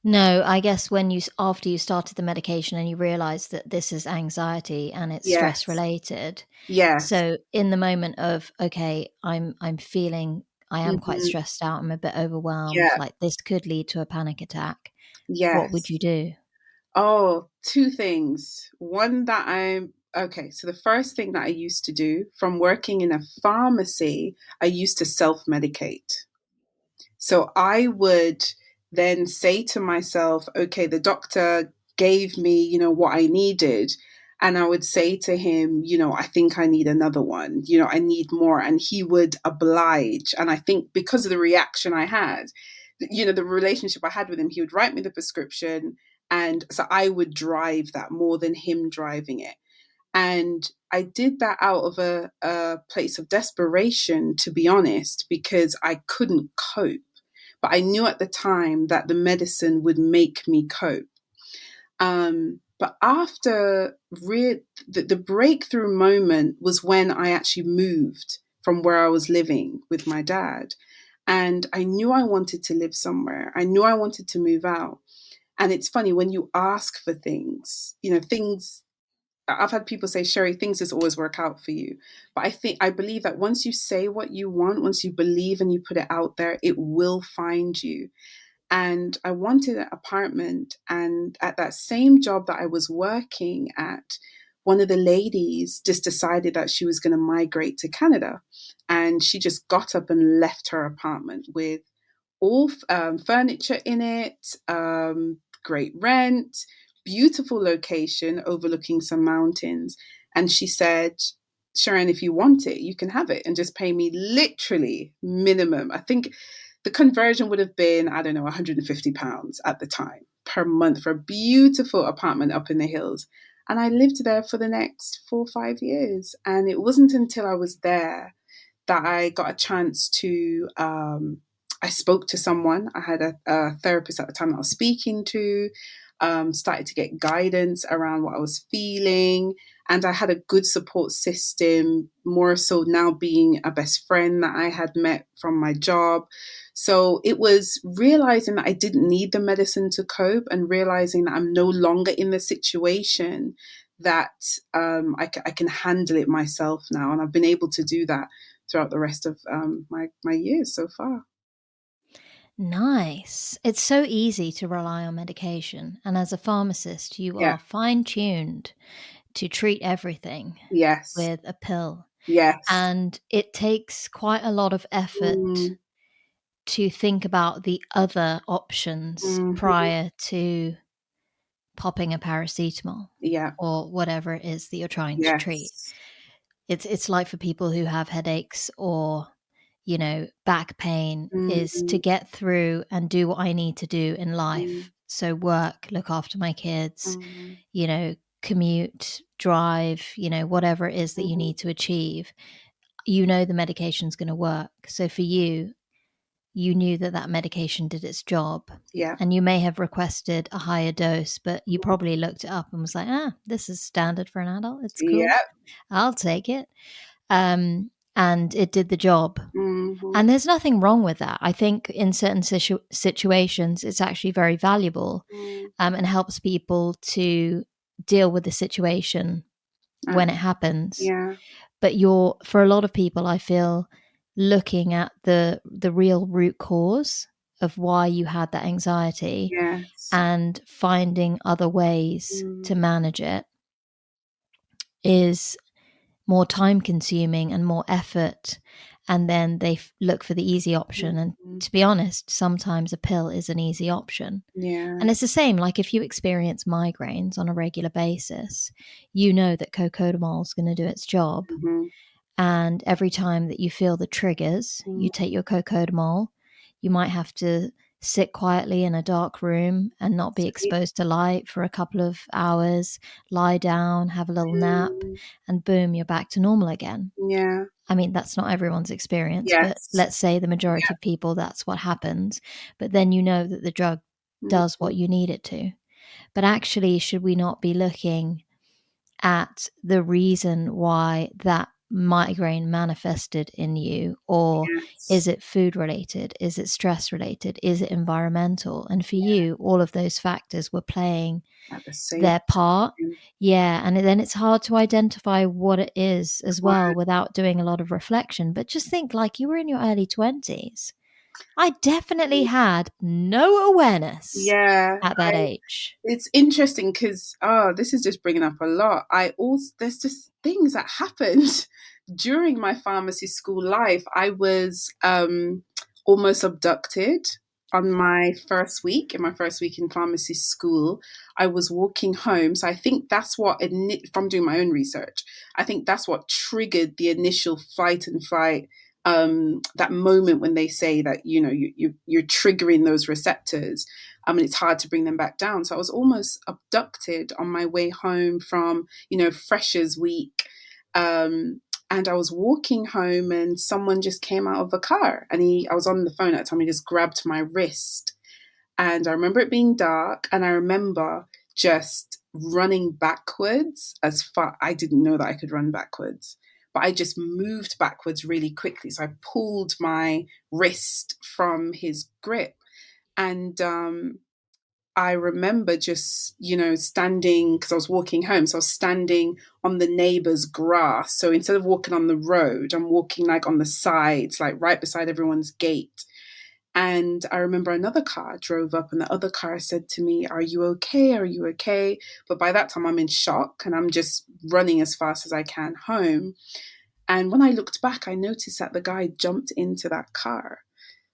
No, I guess when after you started the medication and you realized that this is anxiety and it's stress yes, related. yes, So in the moment of, okay, I'm feeling I am quite hmm, stressed out, I'm a bit overwhelmed, yeah, like this could lead to a panic attack. What would yes. you do? Oh, two things. One that I'm okay. So the first thing that I used to do from working in a pharmacy, I used to self medicate. So I would then say to myself, okay, the doctor gave me, you know, what I needed. And I would say to him, you know, I think I need another one, you know, I need more. And he would oblige. And I think because of the reaction I had, you know, the relationship I had with him, he would write me the prescription. And so I would drive that more than him driving it. And I did that out of a place of desperation, to be honest, because I couldn't cope. But I knew at the time that the medicine would make me cope. But after the breakthrough moment was when I actually moved from where I was living with my dad. And I knew I wanted to live somewhere. I knew I wanted to move out. And it's funny when you ask for things, you know, things I've had people say, Sherry, things just always work out for you. But I believe that once you say what you want, once you believe and you put it out there, it will find you. And I wanted an apartment. And at that same job that I was working at, one of the ladies just decided that she was going to migrate to Canada. And she just got up and left her apartment with all furniture in it, great rent, beautiful location overlooking some mountains. And she said, Sharon, if you want it, you can have it and just pay me literally minimum. I think the conversion would have been, I don't know, £150 at the time per month for a beautiful apartment up in the hills. And I lived there for the next 4 or 5 years. And it wasn't until I was there that I got a chance to. I spoke to someone. I had a therapist at the time that I was speaking to. Started to get guidance around what I was feeling, and I had a good support system. More so now being a best friend that I had met from my job. So it was realizing that I didn't need the medicine to cope, and realizing that I'm no longer in the situation that I can handle it myself now, and I've been able to do that throughout the rest of my years so far. Nice. It's so easy to rely on medication. And as a pharmacist, you Yeah. are fine tuned to treat everything Yes. with a pill. Yes. And it takes quite a lot of effort Mm, to think about the other options mhm. prior to popping a paracetamol Yeah. or whatever it is that you're trying to treat. Yes. It's like for people who have headaches or, back pain, is to Mm, get through and do what I need to do in mm, life. So work, look after my kids, mm, commute, drive, whatever it is that you mhm. need to achieve. The medication's going to work. So for you, you knew that that medication did its job. Yeah. And you may have requested a higher dose, but you probably looked it up and was like, this is standard for an adult. It's cool. Yeah. I'll take it. And it did the job. Mhm. And there's nothing wrong with that. I think in certain situations, it's actually very valuable, Mm. and helps people to deal with the situation Uh, when it happens. yeah. But for a lot of people, I feel, looking at the real root cause of why you had that anxiety Yes. and finding other ways to Mm, manage it is more time consuming and more effort. And then they look for the easy option. And mhm. to be honest, sometimes a pill is an easy option. Yeah. And it's the same, like if you experience migraines on a regular basis, you know that cocodamol is going to do its job. Mhm. And every time that you feel the triggers, you Mm, take your cocodamol. You might have to sit quietly in a dark room and not be sleep. exposed to light for a couple of hours, lie down, have a little nap, Mm, and boom, you're back to normal again. yeah. I mean, that's not everyone's experience, but Yes. let's say the majority of people, that's what happens. But then you know that the drug does Mhm. what you need it to. But actually, should we not be looking at the reason why that migraine manifested in you? Or Yes. is it food related? Is it stress related? Is it environmental? And for Yeah. you, all of those factors were playing At the same their part. time. Yeah. And then it's hard to identify what it is as well Quiet. without doing a lot of reflection. But just think, like, you were in your early 20s. I definitely had no awareness Yeah. at that age. It's interesting because this is just bringing up a lot. I also there's just things that happened during my pharmacy school life. I was almost abducted on my first week. In my first week in pharmacy school, I was walking home. So I think that's what from doing my own research. I think that's what triggered the initial fight and flight. That moment when they say that you're triggering those receptors, and it's hard to bring them back down. So I was almost abducted on my way home from, Freshers Week. And I was walking home and someone just came out of a car and I was on the phone at the time, he just grabbed my wrist. And I remember it being dark and I remember just running backwards as far, I didn't know that I could run backwards, but I just moved backwards really quickly. So I pulled my wrist from his grip and I remember just, standing because I was walking home. So I was standing on the neighbor's grass. So instead of walking on the road, I'm walking like on the sides, like right beside everyone's gate. And I remember another car drove up, and the other car said to me, "Are you okay? Are you okay?" But by that time, I'm in shock and I'm just running as fast as I can home. And when I looked back, I noticed that the guy jumped into that car.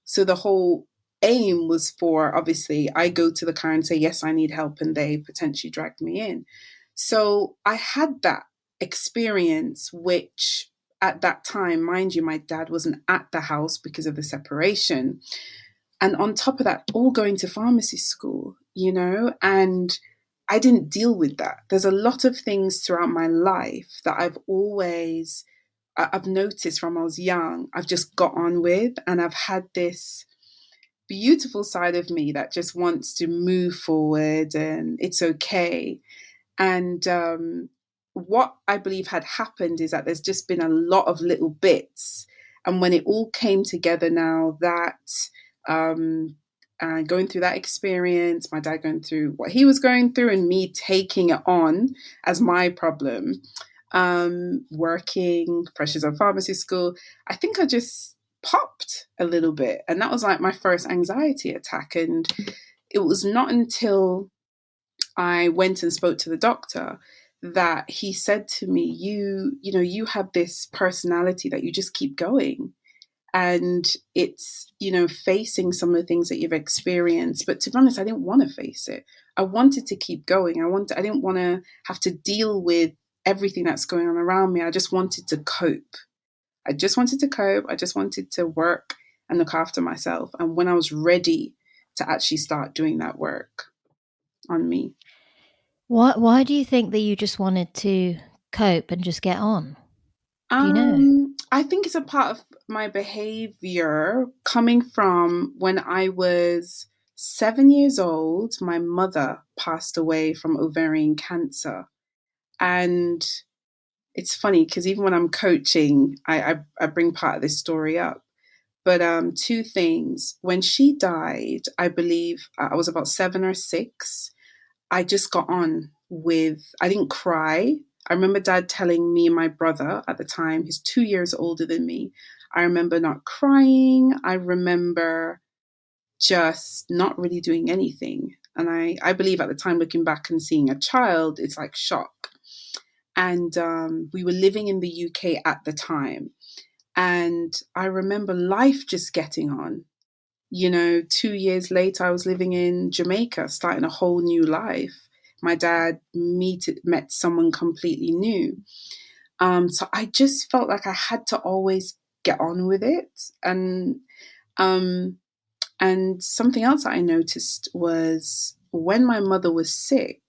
So the whole aim was for, obviously, I go to the car and say, yes, I need help, and they potentially dragged me in. So I had that experience, which at that time, mind you, my dad wasn't at the house because of the separation. And on top of that, all going to pharmacy school, and I didn't deal with that. There's a lot of things throughout my life that I've noticed from I was young, I've just got on with, and I've had this beautiful side of me that just wants to move forward and it's okay. And what I believe had happened is that there's just been a lot of little bits. And when it all came together now that um, going through that experience, my dad going through what he was going through, and me taking it on as my problem, working, pressures of pharmacy school, I think I just popped a little bit. And that was like my first anxiety attack. And it was not until I went and spoke to the doctor that he said to me, you have this personality that you just keep going. And it's, facing some of the things that you've experienced. But to be honest, I didn't want to face it. I wanted to keep going. I didn't want to have to deal with everything that's going on around me. I just wanted to cope. I just wanted to cope. I just wanted to work and look after myself. And when I was ready to actually start doing that work on me. Why do you think that you just wanted to cope and just get on? Do you know? I think it's a part of my behavior coming from when I was 7 years old. My mother passed away from ovarian cancer. And it's funny because even when I'm coaching, I bring part of this story up. But two things. When she died, I believe I was about 7 or 6. I just got on with, I didn't cry. I remember dad telling me and my brother at the time, he's 2 years older than me. I remember not crying. I remember just not really doing anything. And I believe at the time, looking back and seeing a child, it's like shock. And we were living in the UK at the time. And I remember life just getting on. 2 years later, I was living in Jamaica, starting a whole new life. My dad met someone completely new. So I just felt like I had to always get on with it. Um, and something else that I noticed was when my mother was sick,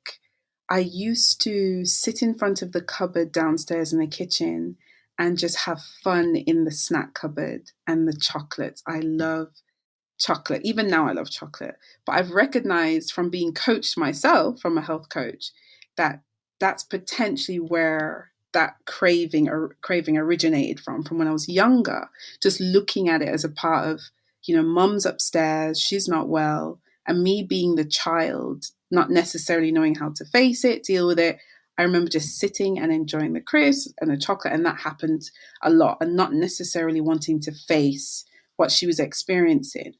I used to sit in front of the cupboard downstairs in the kitchen and just have fun in the snack cupboard and the chocolates. I love chocolate. Even now, I love chocolate. But I've recognized from being coached myself, from a health coach, that that's potentially where that craving originated from when I was younger. Just looking at it as a part of, mum's upstairs, she's not well, and me being the child, not necessarily knowing how to face it, deal with it. I remember just sitting and enjoying the crisps and the chocolate, and that happened a lot, and not necessarily wanting to face what she was experiencing.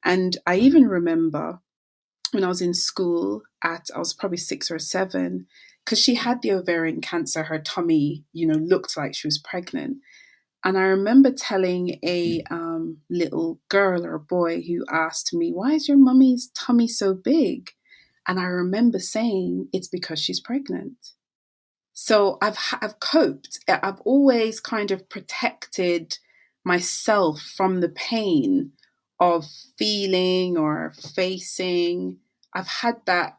And I even remember when I was in school I was probably 6 or 7, because she had the ovarian cancer, her tummy, looked like she was pregnant. And I remember telling a little girl or boy who asked me, "Why is your mummy's tummy so big?" And I remember saying, "It's because she's pregnant." So I've coped. I've always kind of protected myself from the pain of feeling or facing. I've had that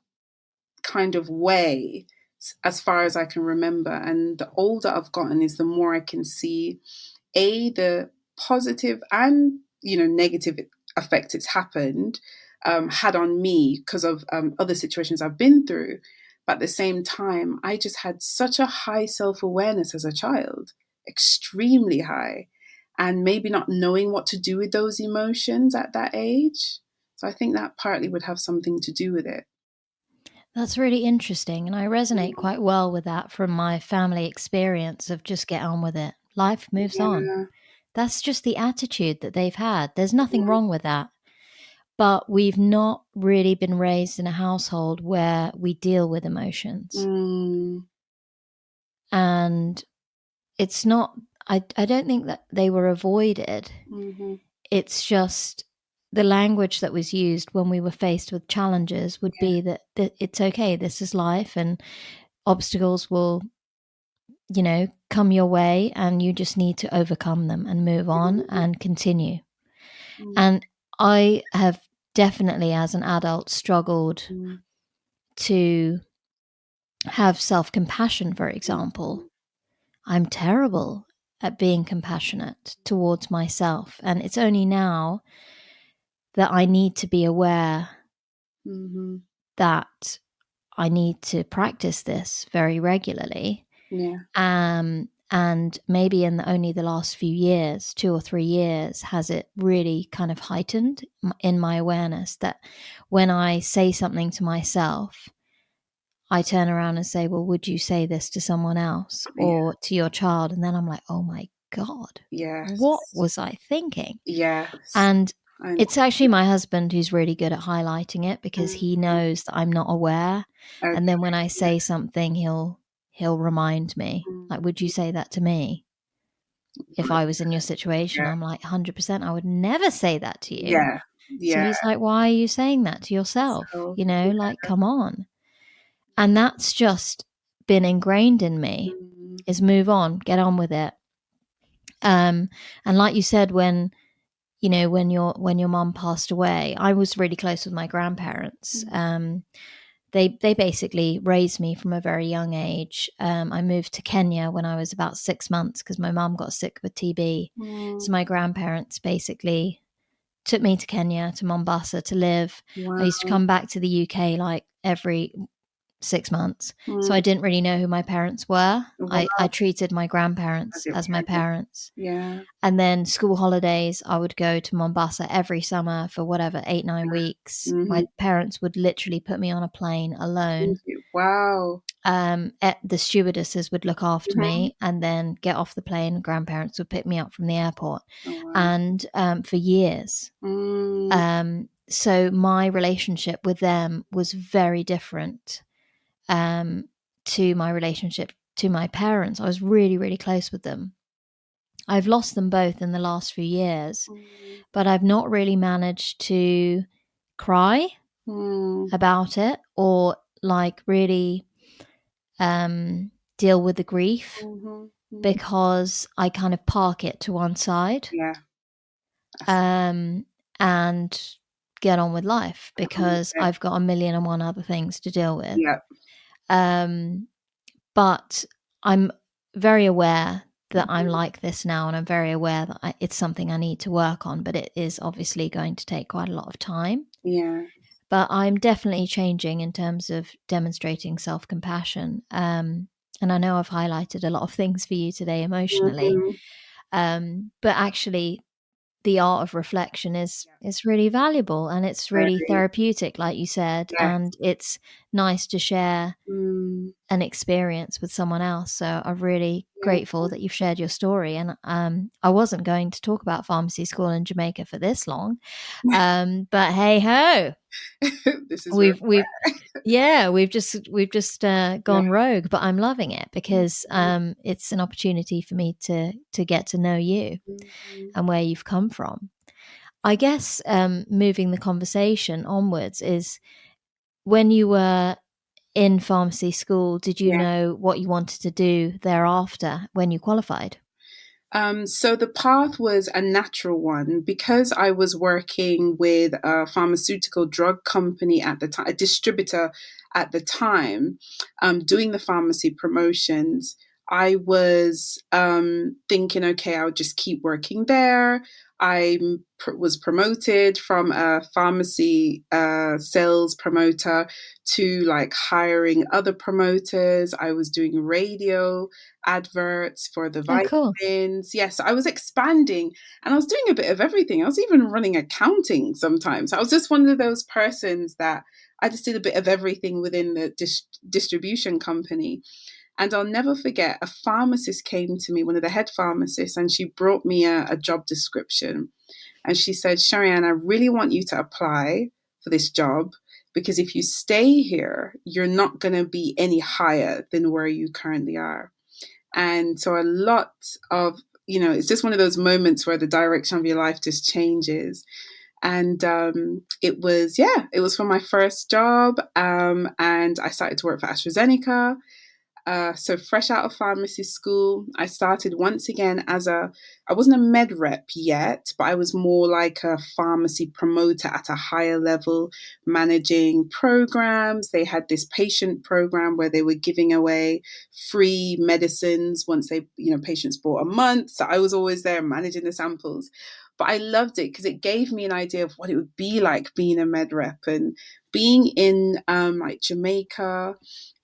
kind of way as far as I can remember. And the older I've gotten is the more I can see the positive and negative effect it's had on me because of other situations I've been through. But at the same time, I just had such a high self-awareness as a child, extremely high, and maybe not knowing what to do with those emotions at that age. So I think that partly would have something to do with it. That's really interesting. And I resonate quite well with that from my family experience of just get on with it. Life moves on. Yeah, That's just the attitude that they've had. There's nothing yeah. wrong with that. But we've not really been raised in a household where we deal with emotions. Mm, And it's not, I don't think that they were avoided. hmm. It's just the language that was used when we were faced with challenges would be that it's okay, this is life, and obstacles will, come your way, and you just need to overcome them and move on Mm, and continue. mm, And I have definitely, as an adult, struggled mm, to have self compassion, for mm, example. I'm terrible at being compassionate towards myself. And it's only now that I need to be aware mhm. that I need to practice this very regularly. Yeah. And maybe in only the last few years, 2 or 3 years, has it really kind of heightened in my awareness that when I say something to myself, I turn around and say, well, would you say this to someone else Yeah. or to your child? And then I'm like, oh my God, what Yes. was I thinking? Yes. And I know. it's actually my husband who's really good at highlighting it because he Mhm. knows that I'm not aware. Okay. And then when I Yeah. say something, he'll remind me, like, would you Mhm. say that to me? if I was in your situation. Yeah. I'm like, 100%, I would never say that to you. Yeah. So Yeah. he's like, why are you saying that to yourself? So, You know, yeah. like, come on. And that's just been ingrained in me, Mm, is move on, get on with it. And like you said, when your mom passed away, I was really close with my grandparents. mm, They basically raised me from a very young age. I moved to Kenya when I was about 6 months because my mom got sick with TB. mm. So my grandparents basically took me to Kenya, to Mombasa, to live. I used to Wow. come back to the UK like every 6 months. So Mm. I didn't really know who my parents were. I Wow. treated my As grandparents your as my parent. parents. Yeah. And then school holidays, I would go to Mombasa every summer for whatever, 8, 9 weeks. Mm-hmm. My parents would literally put me on a plane alone. Wow. The stewardesses would look after Mm-hmm. me and then get off the plane. Grandparents would pick me up from the airport. Oh, wow. And for years. Mm, So my relationship with them was very different to my relationship to my parents. I was really, really close with them. I've lost them both in the last few years, mm, but I've not really managed to cry mm, about it or like really deal with the grief, mm-hmm, mm. because I kind of park it to one side, Yeah. That's um, and get on with life because it. I've got a million and one other things to deal with. Yeah. Um, but I'm very aware that I'm Mhm. like this now, and I'm very aware that it's something I need to work on, but it is obviously going to take quite a lot of time. Yeah. But I'm definitely changing in terms of demonstrating self-compassion. And I know I've highlighted a lot of things for you today emotionally, Mhm. but actually the art of reflection Yeah. is really valuable, and it's really Very. therapeutic, like you said, Yes. and it's nice to share Mm. an experience with someone else. So I'm really Yeah. grateful that you've shared your story. And I wasn't going to talk about pharmacy school in Jamaica for this long, but hey ho, This is where we've yeah, we've just yeah. gone rogue, but I'm loving it because Mhm. it's an opportunity for me to get to know you Mhm. and where you've come from. I guess moving the conversation onwards is, when you were in pharmacy school, did you Yeah. know what you wanted to do thereafter when you qualified? So the path was a natural one because I was working with a pharmaceutical drug company at the time, a distributor at the time, doing the pharmacy promotions. I was thinking, okay, I'll just keep working there. Was promoted from a pharmacy sales promoter to like hiring other promoters. I was doing radio adverts for the Oh, cool. vitamins. Yes, I was expanding and I was doing a bit of everything. I was even running accounting sometimes. I was just one of those persons that I just did a bit of everything within the distribution company. And I'll never forget, a pharmacist came to me, one of the head pharmacists, and she brought me a job description. And she said, Sheree-Ann, I really want you to apply for this job because if you stay here, you're not going to be any higher than where you currently are. And so a lot of, it's just one of those moments where the direction of your life just changes. And it was for my first job. And I started to work for AstraZeneca. So fresh out of pharmacy school, I started once again I wasn't a med rep yet, but I was more like a pharmacy promoter at a higher level, managing programs. They had this patient program where they were giving away free medicines once patients bought a month. So I was always there managing the samples. But I loved it because it gave me an idea of what it would be like being a med rep and being in like Jamaica.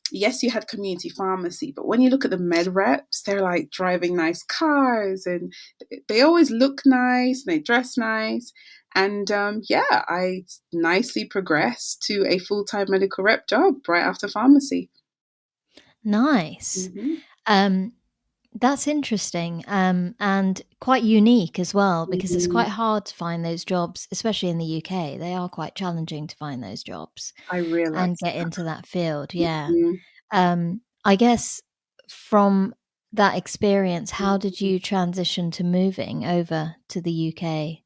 Yes, you had community pharmacy, but when you look at the med reps, they're like driving nice cars and they always look nice and they dress nice. And I nicely progressed to a full time medical rep job right after pharmacy. Nice. Mm-hmm. Um, that's interesting, and quite unique as well, because it's Mm-hmm. quite hard to find those jobs, especially in the UK. They are quite challenging to find those jobs I and realized get into that field. that. Yeah. Mm-hmm. I guess from that experience, how did you transition to moving over to the UK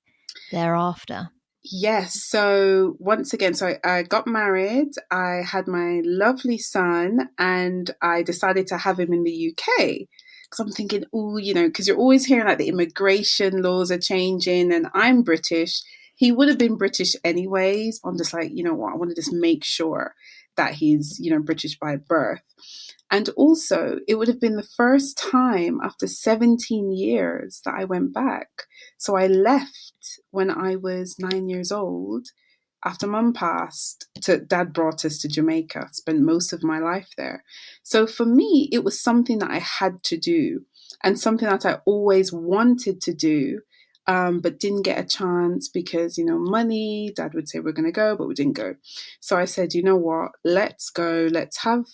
thereafter? Yes. So once again, I got married. I had my lovely son, and I decided to have him in the UK because I'm thinking, oh, because you're always hearing like the immigration laws are changing, and I'm British. He would have been British anyways. I'm just like, you know what? I want to just make sure that he's, British by birth. And also, it would have been the first time after 17 years that I went back. So I left when I was 9 years old. After mum passed, dad brought us to Jamaica, spent most of my life there. So for me, it was something that I had to do and something that I always wanted to do, but didn't get a chance because, money. Dad would say, we're going to go, but we didn't go. So I said, you know what, let's go. Let's have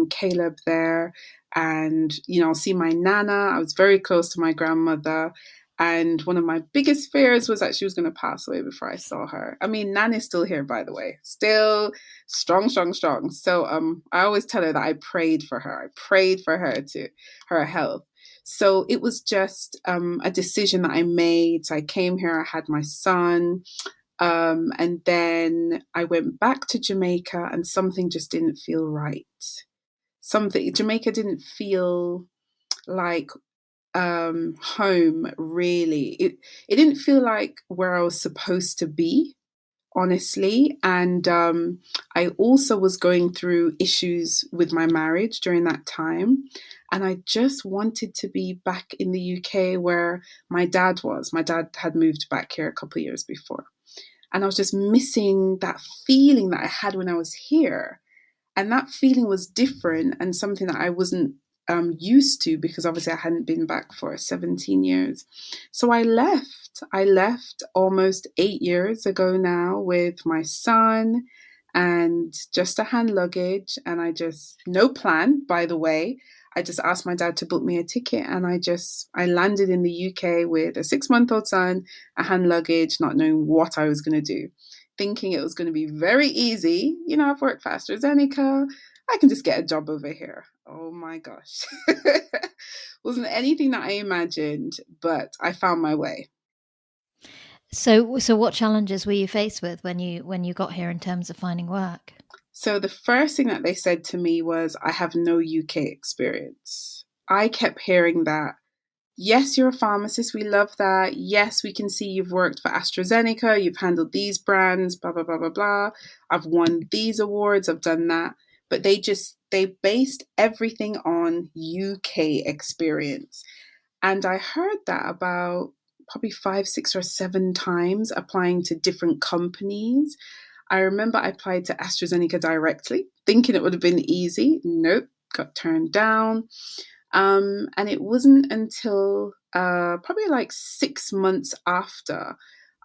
Caleb there. And, I'll see my nana. I was very close to my grandmother. And one of my biggest fears was that she was going to pass away before I saw her. I mean, Nan is still here, by the way, still strong, strong, strong. So I always tell her that I prayed for her. I prayed for her health. So it was just a decision that I made. So I came here, I had my son, and then I went back to Jamaica, and something just didn't feel right. Jamaica didn't feel like home, really. It didn't feel like where I was supposed to be, honestly. And I also was going through issues with my marriage during that time. And I just wanted to be back in the UK where my dad was. My dad had moved back here a couple of years before. And I was just missing that feeling that I had when I was here. And that feeling was different and something that I wasn't used to because obviously I hadn't been back for 17 years. So I left. I left almost 8 years ago now with my son and just a hand luggage. And no plan, by the way. I just asked my dad to book me a ticket, and I landed in the UK with a 6-month-old son, a hand luggage, not knowing what I was going to do, thinking it was going to be very easy. I've worked for AstraZeneca. I can just get a job over here. Oh my gosh. Wasn't anything that I imagined, but I found my way. So what challenges were you faced with when you got here in terms of finding work? So the first thing that they said to me was, I have no UK experience. I kept hearing that. Yes, you're a pharmacist. We love that. Yes, we can see you've worked for AstraZeneca. You've handled these brands, blah, blah, blah, blah, blah. I've won these awards. I've done that. But they based everything on UK experience. And I heard that about probably 5, 6, or 7 times applying to different companies. I remember I applied to AstraZeneca directly, thinking it would have been easy. Nope, got turned down. And it wasn't until probably like 6 months after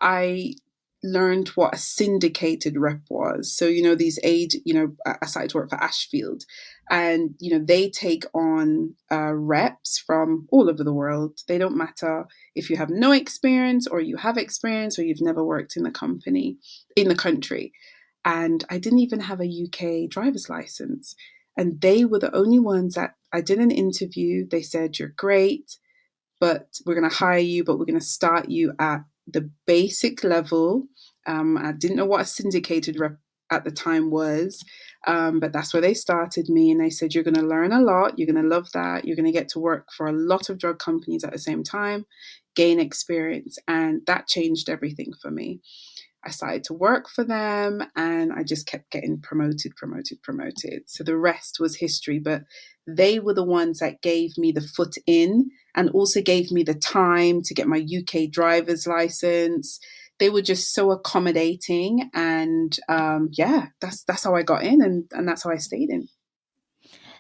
I learned what a syndicated rep was. So, these I started to work for Ashfield, and, they take on reps from all over the world. They don't matter if you have no experience or you have experience or you've never worked in the country. And I didn't even have a UK driver's license. And they were the only ones that I did an interview. They said, you're great, but we're going to hire you, but we're going to start you at the basic level. I didn't know what a syndicated rep at the time was, but that's where they started me. And they said, you're going to learn a lot. You're going to love that. You're going to get to work for a lot of drug companies at the same time, gain experience. And that changed everything for me. I started to work for them, and I just kept getting promoted, promoted, promoted. So the rest was history, but they were the ones that gave me the foot in and also gave me the time to get my UK driver's license. They were just so accommodating, and yeah, that's how I got in, and that's how I stayed in.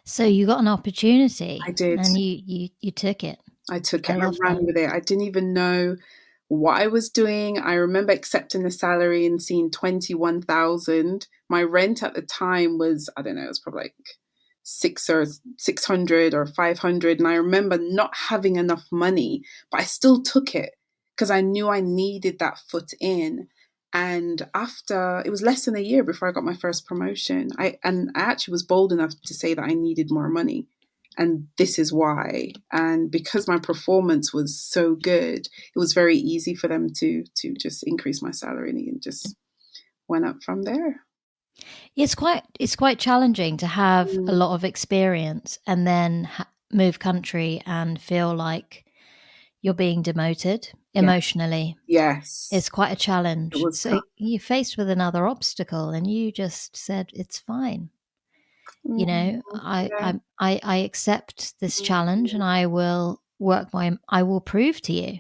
So you got an opportunity I did. and you took it. I took I it. I love that. ran with it. I didn't even know what I was doing. I remember accepting the salary and seeing 21,000. My rent at the time was, I don't know, it was probably like 600 or 500. And I remember not having enough money, but I still took it because I knew I needed that foot in. And after, it was less than a year before I got my first promotion. I actually was bold enough to say that I needed more money. and this is why. And because my performance was so good, it was very easy for them to just increase my salary, and just went up from there. It's quite challenging to have a Mm, lot of experience and then move country and feel like you're being demoted yeah. emotionally. Yes. It's quite a It challenge. was So tough. you're faced with another obstacle, and you just said it's fine. You Mm, know, I yeah. I I accept this challenge, and Mm. I will prove to you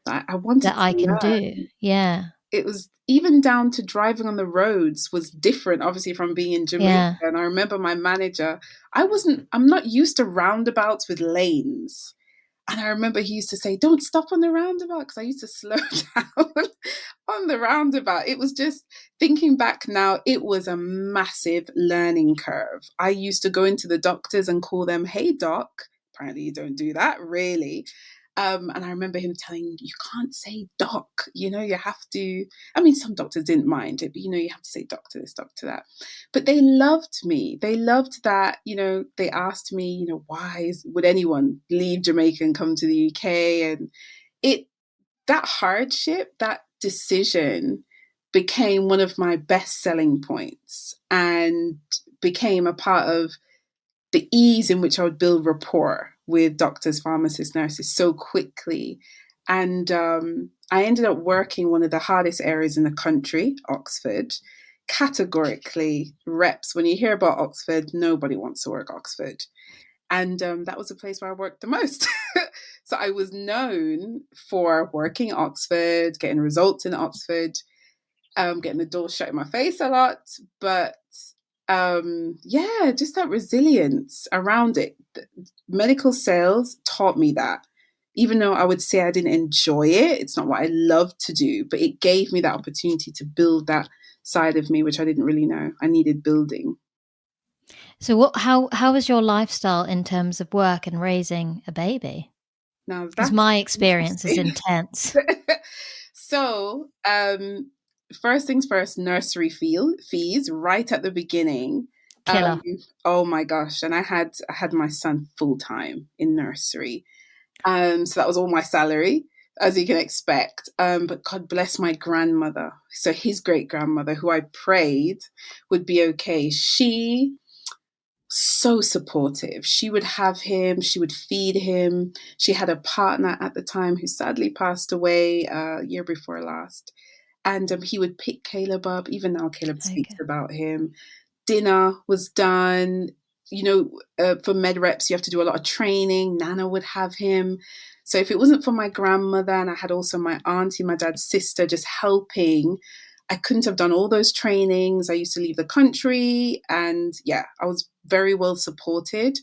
I wanted that I to can learn. do. Yeah, It was even down to driving on the roads was different, obviously, from being in Jamaica. yeah, And I remember my manager, I'm not used to roundabouts with lanes. And I remember he used to say, "Don't stop on the roundabout," because I used to slow down on the roundabout. It was just, thinking back now, it was a massive learning curve. I used to go into the doctors and call them, "Hey, doc." Apparently, you don't do that, really. And I remember him telling me, "You can't say doc, you have to." I mean, some doctors didn't mind it, but you have to say doctor this, doctor that. But they loved me. They loved that, they asked me, why would anyone leave Jamaica and come to the UK? And it that hardship, that decision became one of my best selling points, and became a part of the ease in which I would build rapport with doctors, pharmacists, nurses so quickly. And I ended up working one of the hardest areas in the country, Oxford. Categorically, reps, when you hear about Oxford, nobody wants to work Oxford. And that was the place where I worked the most. So I was known for working Oxford, getting results in Oxford, getting the door shut in my face a lot. But yeah, just that resilience around it. Medical sales taught me that. Even though I would say I didn't enjoy it, it's not what I loved to do, but it gave me that opportunity to build that side of me, which I didn't really know I needed building. So how was your lifestyle in terms of work and raising a baby? Now Because that's my experience is interesting. intense. So, first things first, nursery fees right at the beginning. Um, Killer. oh my gosh! And I had my son full time in nursery, so that was all my salary, as you can expect. But God bless my grandmother. So his great grandmother, who I prayed would be okay. She so supportive. She would have him, she would feed him. She had a partner at the time who sadly passed away year before last. And he would pick Caleb up. Even now, Caleb speaks Okay. about him. Dinner was done. For med reps, you have to do a lot of training. Nana would have him. So if it wasn't for my grandmother, and I had also my auntie, my dad's sister, just helping, I couldn't have done all those trainings. I used to leave the country, and yeah, I was very well supported,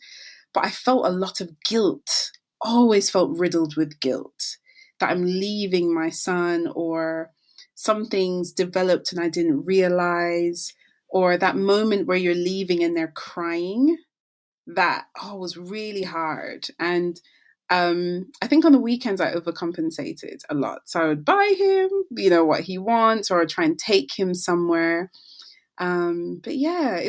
but I felt a lot of guilt, always felt riddled with guilt that I'm leaving my son, or some things developed and I didn't realize, or that moment where you're leaving and they're crying. That, was really hard. And I think on the weekends I overcompensated a lot. So I would buy him, what he wants, or I'd try and take him somewhere. But yeah,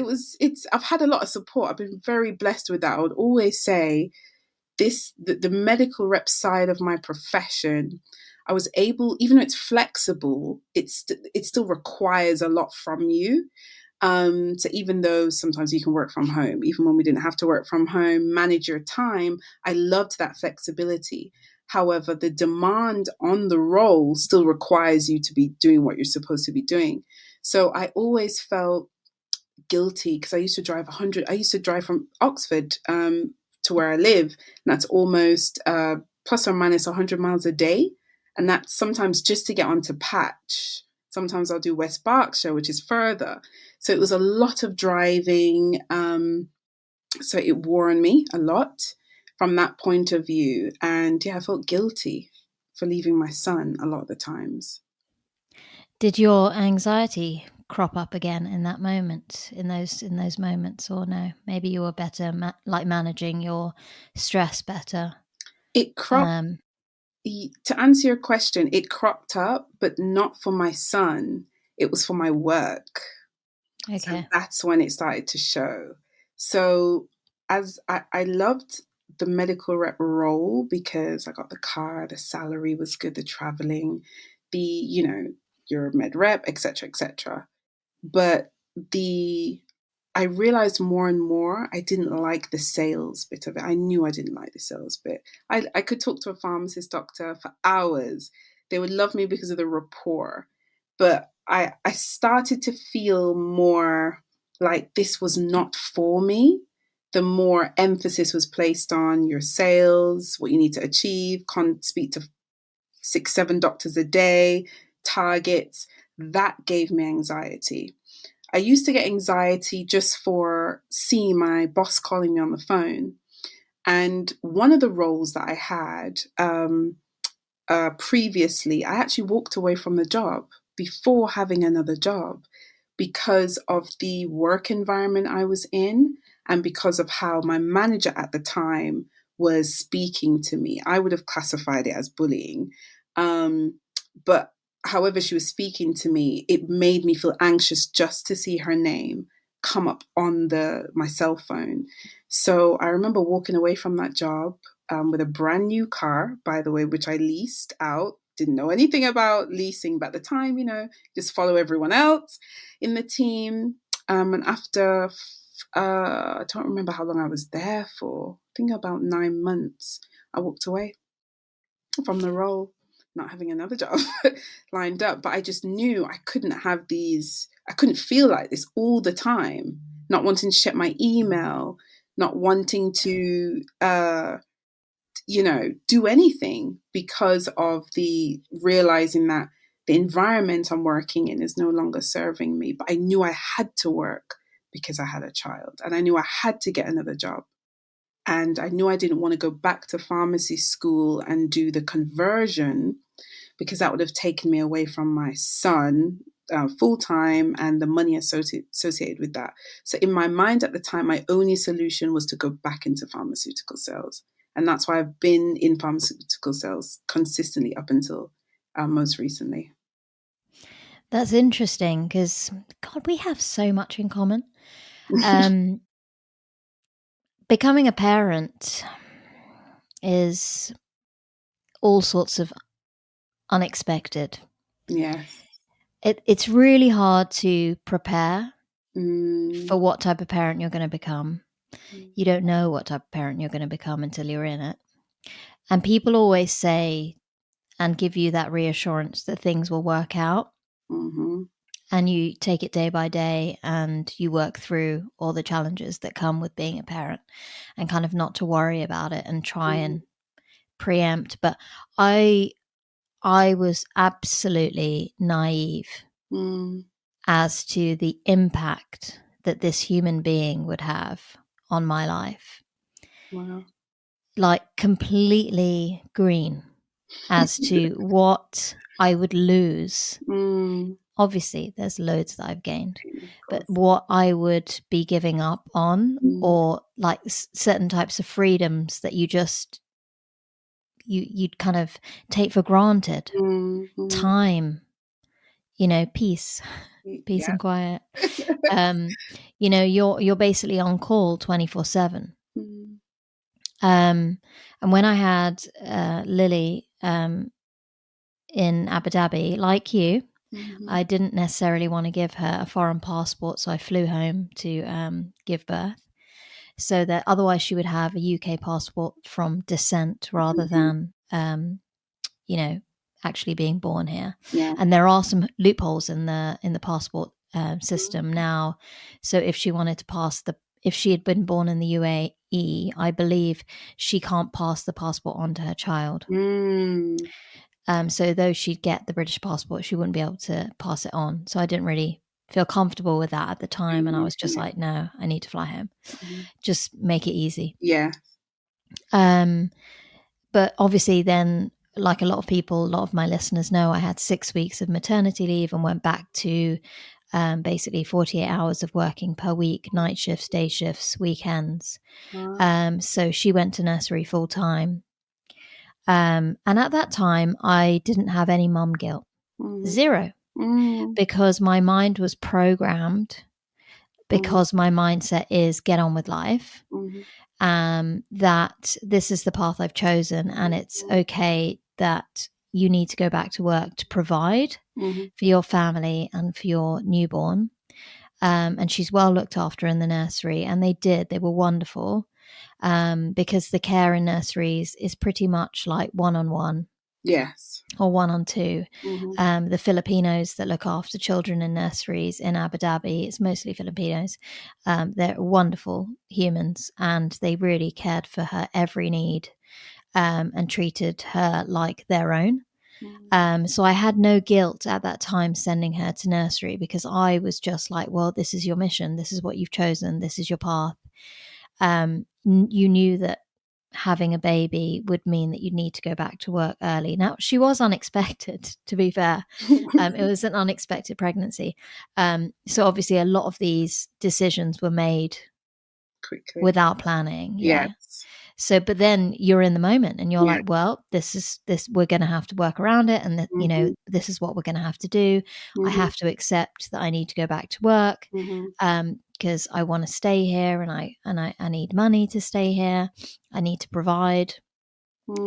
I've had a lot of support. I've been very blessed with that. I would always say the medical rep side of my profession, I was able, even though it's flexible, it still requires a lot from you. So even though sometimes you can work from home, even when we didn't have to work from home, manage your time, I loved that flexibility. However, the demand on the role still requires you to be doing what you're supposed to be doing. So I always felt guilty because I used to drive from Oxford to where I live, and that's almost plus or minus 100 miles a day. And that's sometimes just to get onto Patch. Sometimes I'll do West Berkshire, which is further. So it was a lot of driving. So it wore on me a lot from that point of view. And yeah, I felt guilty for leaving my son a lot of the times. Did your anxiety crop up again in that moment, in those moments, or no? Maybe you were better, like managing your stress better. It cropped Um, To answer your question, it cropped up, but not for my son. It was for my work. So okay. that's when it started to show. So as I loved the medical rep role because I got the car, the salary was good, the traveling, you're a med rep, etc., etc. But the I realized more and more I didn't like the sales bit of it. I knew I didn't like the sales bit. I could talk to a pharmacist doctor for hours. They would love me because of the rapport. But I started to feel more like this was not for me. The more emphasis was placed on your sales, what you need to achieve, speak to 6, 7 doctors a day, targets. That gave me anxiety. I used to get anxiety just for seeing my boss calling me on the phone. And one of the roles that I had previously, I actually walked away from the job before having another job because of the work environment I was in and because of how my manager at the time was speaking to me. I would have classified it as bullying. But however she was speaking to me, it made me feel anxious just to see her name come up on my cell phone. So I remember walking away from that job with a brand new car, by the way, which I leased out. Didn't know anything about leasing, but at the time, just follow everyone else in the team. And after, I don't remember how long I was there for, I think about 9 months, I walked away from the role, not having another job lined up. But I just knew I couldn't feel like this all the time, not wanting to check my email, not wanting to, do anything because of the realizing that the environment I'm working in is no longer serving me. But I knew I had to work because I had a child and I knew I had to get another job. And I knew I didn't want to go back to pharmacy school and do the conversion because that would have taken me away from my son full time and the money associated with that. So, in my mind at the time, my only solution was to go back into pharmaceutical sales. And that's why I've been in pharmaceutical sales consistently up until most recently. That's interesting because, God, we have so much in common. Becoming a parent is all sorts of unexpected. Yes. It's really hard to prepare for Mm. what type of parent you're going to become. You don't know what type of parent you're going to become until you're in it. And people always say and give you that reassurance that things will work out. Mm-hmm. And you take it day by day and you work through all the challenges that come with being a parent and kind of not to worry about it and try and preempt. But I was absolutely naive as to the impact that this human being would have on my life. Wow. Like completely green as to what I would lose. Obviously, there's loads that I've gained, but what I would be giving up on, or like certain types of freedoms that you'd kind of take for granted. Time, peace Yeah. and quiet. You're basically on call 24/7. And when I had Lily in Abu Dhabi, like you, I didn't necessarily want to give her a foreign passport, so I flew home to give birth, so that otherwise she would have a UK passport from descent rather than actually being born here. Yeah. And there are some loopholes in the passport system now. So if she wanted to if she had been born in the UAE, I believe she can't pass the passport on to her child. So though she'd get the British passport, she wouldn't be able to pass it on. So I didn't really feel comfortable with that at the time. And I was just like, no, I need to fly home. Just make it easy. Yeah. But obviously then, like a lot of people, a lot of my listeners know, I had 6 weeks of maternity leave and went back to basically 48 hours of working per week, night shifts, day shifts, weekends. So she went to nursery full time. And at that time, I didn't have any mum guilt. Zero. Because my mind was programmed Mm, because my mindset is get on with life, mhm, that this is the path I've chosen, and it's mhm, okay that you need to go back to work to provide mhm. for your family and for your newborn. And she's well looked after in the nursery, and they were wonderful, because the care in nurseries is pretty much like one-on-one Yes. or one-on-two. Mhm, The Filipinos that look after children in nurseries in Abu Dhabi, it's mostly Filipinos. They're wonderful humans, and they really cared for her every need, and treated her like their own. mhm, So I had no guilt at that time sending her to nursery, because I was just like, well, this is your mission. This is what you've chosen. This is your path. You knew that having a baby would mean that you'd need to go back to work early. Now, she was unexpected, to be fair. It was an unexpected pregnancy. So obviously a lot of these decisions were made quickly. without planning. Yeah. Yes. So, but then you're in the moment and you're Yeah. like, well, this, we're going to have to work around it. And, Mhm, this is what we're going to have to do. I mhm, have to accept that I need to go back to work, mhm, because I want to stay here, and I need money to stay here. I need to provide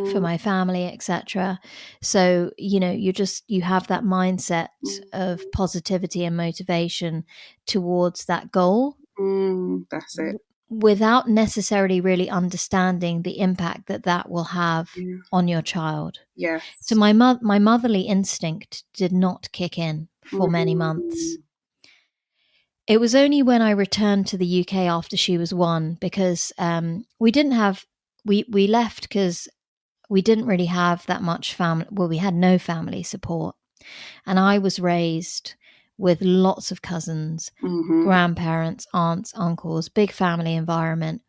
for mm, my family, etc. So, you have that mindset of mm, positivity and motivation towards that goal, that's it. without necessarily really understanding the impact that that will have Yeah. on your child. So Yes. my motherly instinct did not kick in for many months. Mm, It was only when I returned to the UK after she was one, because we didn't have we left because we didn't really have that much family. Well, we had no family support, and I was raised with lots of cousins, mhm, grandparents, aunts, uncles, big family environment.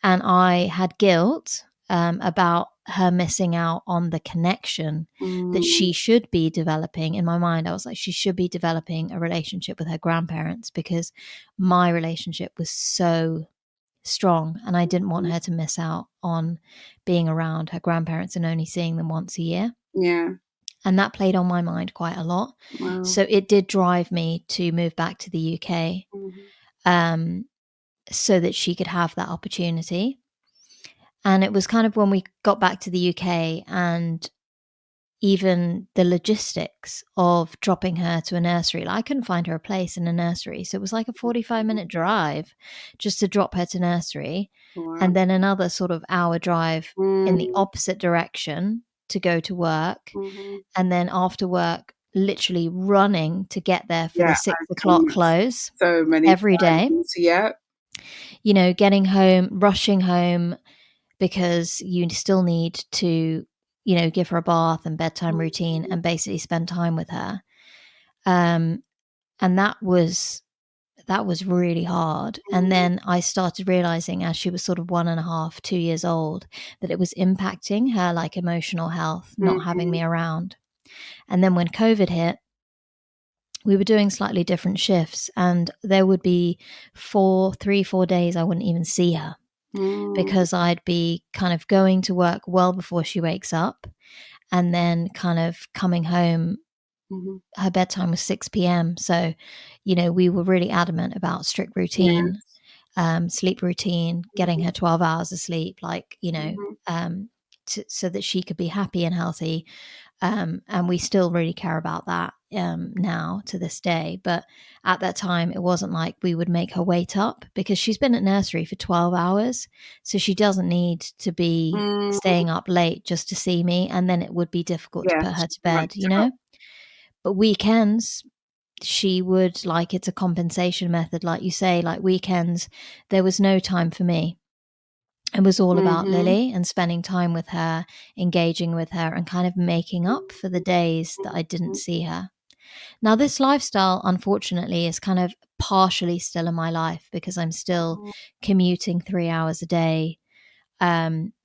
And I had guilt, about her missing out on the connection that mm, she should be developing. In my mind, I was like, she should be developing a relationship with her grandparents, because my relationship was so strong, and I didn't want mhm. her to miss out on being around her grandparents and only seeing them once a year. Yeah. And that played on my mind quite a lot. Wow. So it did drive me to move back to the UK, Mhm, um, so that she could have that opportunity. And it was kind of when we got back to the UK, and even the logistics of dropping her to a nursery, like I couldn't find her a place in a nursery. So it was like a 45-minute drive just to drop her to nursery, wow. and then another sort of hour drive in the Mm, opposite direction to go to work. mhm. And then after work, literally running to get there for the Yeah, 6 o'clock I've done it close so many every day. times. Yeah. Getting home, rushing home, because you still need to, give her a bath and bedtime routine Mhm, and basically spend time with her. Um, and that was really hard. And mhm, then I started realizing, as she was sort of 1.5, 2 years old, that it was impacting her like emotional health, not having mhm, me around. And then when COVID hit, we were doing slightly different shifts, and there would be 4 days I wouldn't even see her, mm, because I'd be kind of going to work well before she wakes up, and then kind of coming home. mhm. Her bedtime was 6 p.m. So, we were really adamant about strict routine, Yes. sleep routine, getting Mhm, her 12 hours of sleep, like, mhm. so that she could be happy and healthy. And we still really care about that, now to this day. But at that time, it wasn't like we would make her wait up, because she's been at nursery for 12 hours. So she doesn't need to be Mm, staying up late just to see me. And then it would be difficult to yeah, put her she's to bed, much up. But weekends, she would, like, it's a compensation method. Like you say, like weekends, there was no time for me. It was all about Mhm, Lily and spending time with her, engaging with her, and kind of making up for the days that I didn't mhm, see her. Now, this lifestyle, unfortunately, is kind of partially still in my life, because I'm still mhm, commuting 3 hours a day.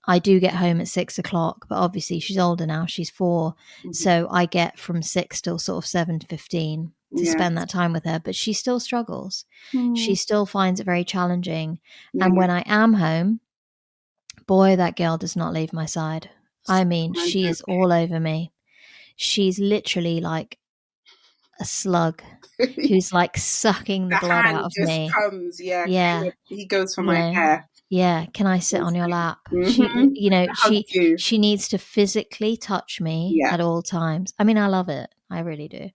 I do get home at 6 o'clock, but obviously she's older now, she's 4. mhm. So I get from 6 till sort of 7:15 to spend Yes. that time with her, but she still struggles. She Mm, still finds it very challenging. yeah, And when I am home, boy, that girl does not leave my side. I mean, she imagine. is all over me. She's literally like a slug who's like sucking the The blood out hand of just me. comes. Yeah, Yeah, Caleb, he goes for you my know. hair. Yeah, can I sit on your lap? Mm-hmm. You know, Hug you. she needs to physically touch me Yeah. at all times. I mean, I love it. I really do.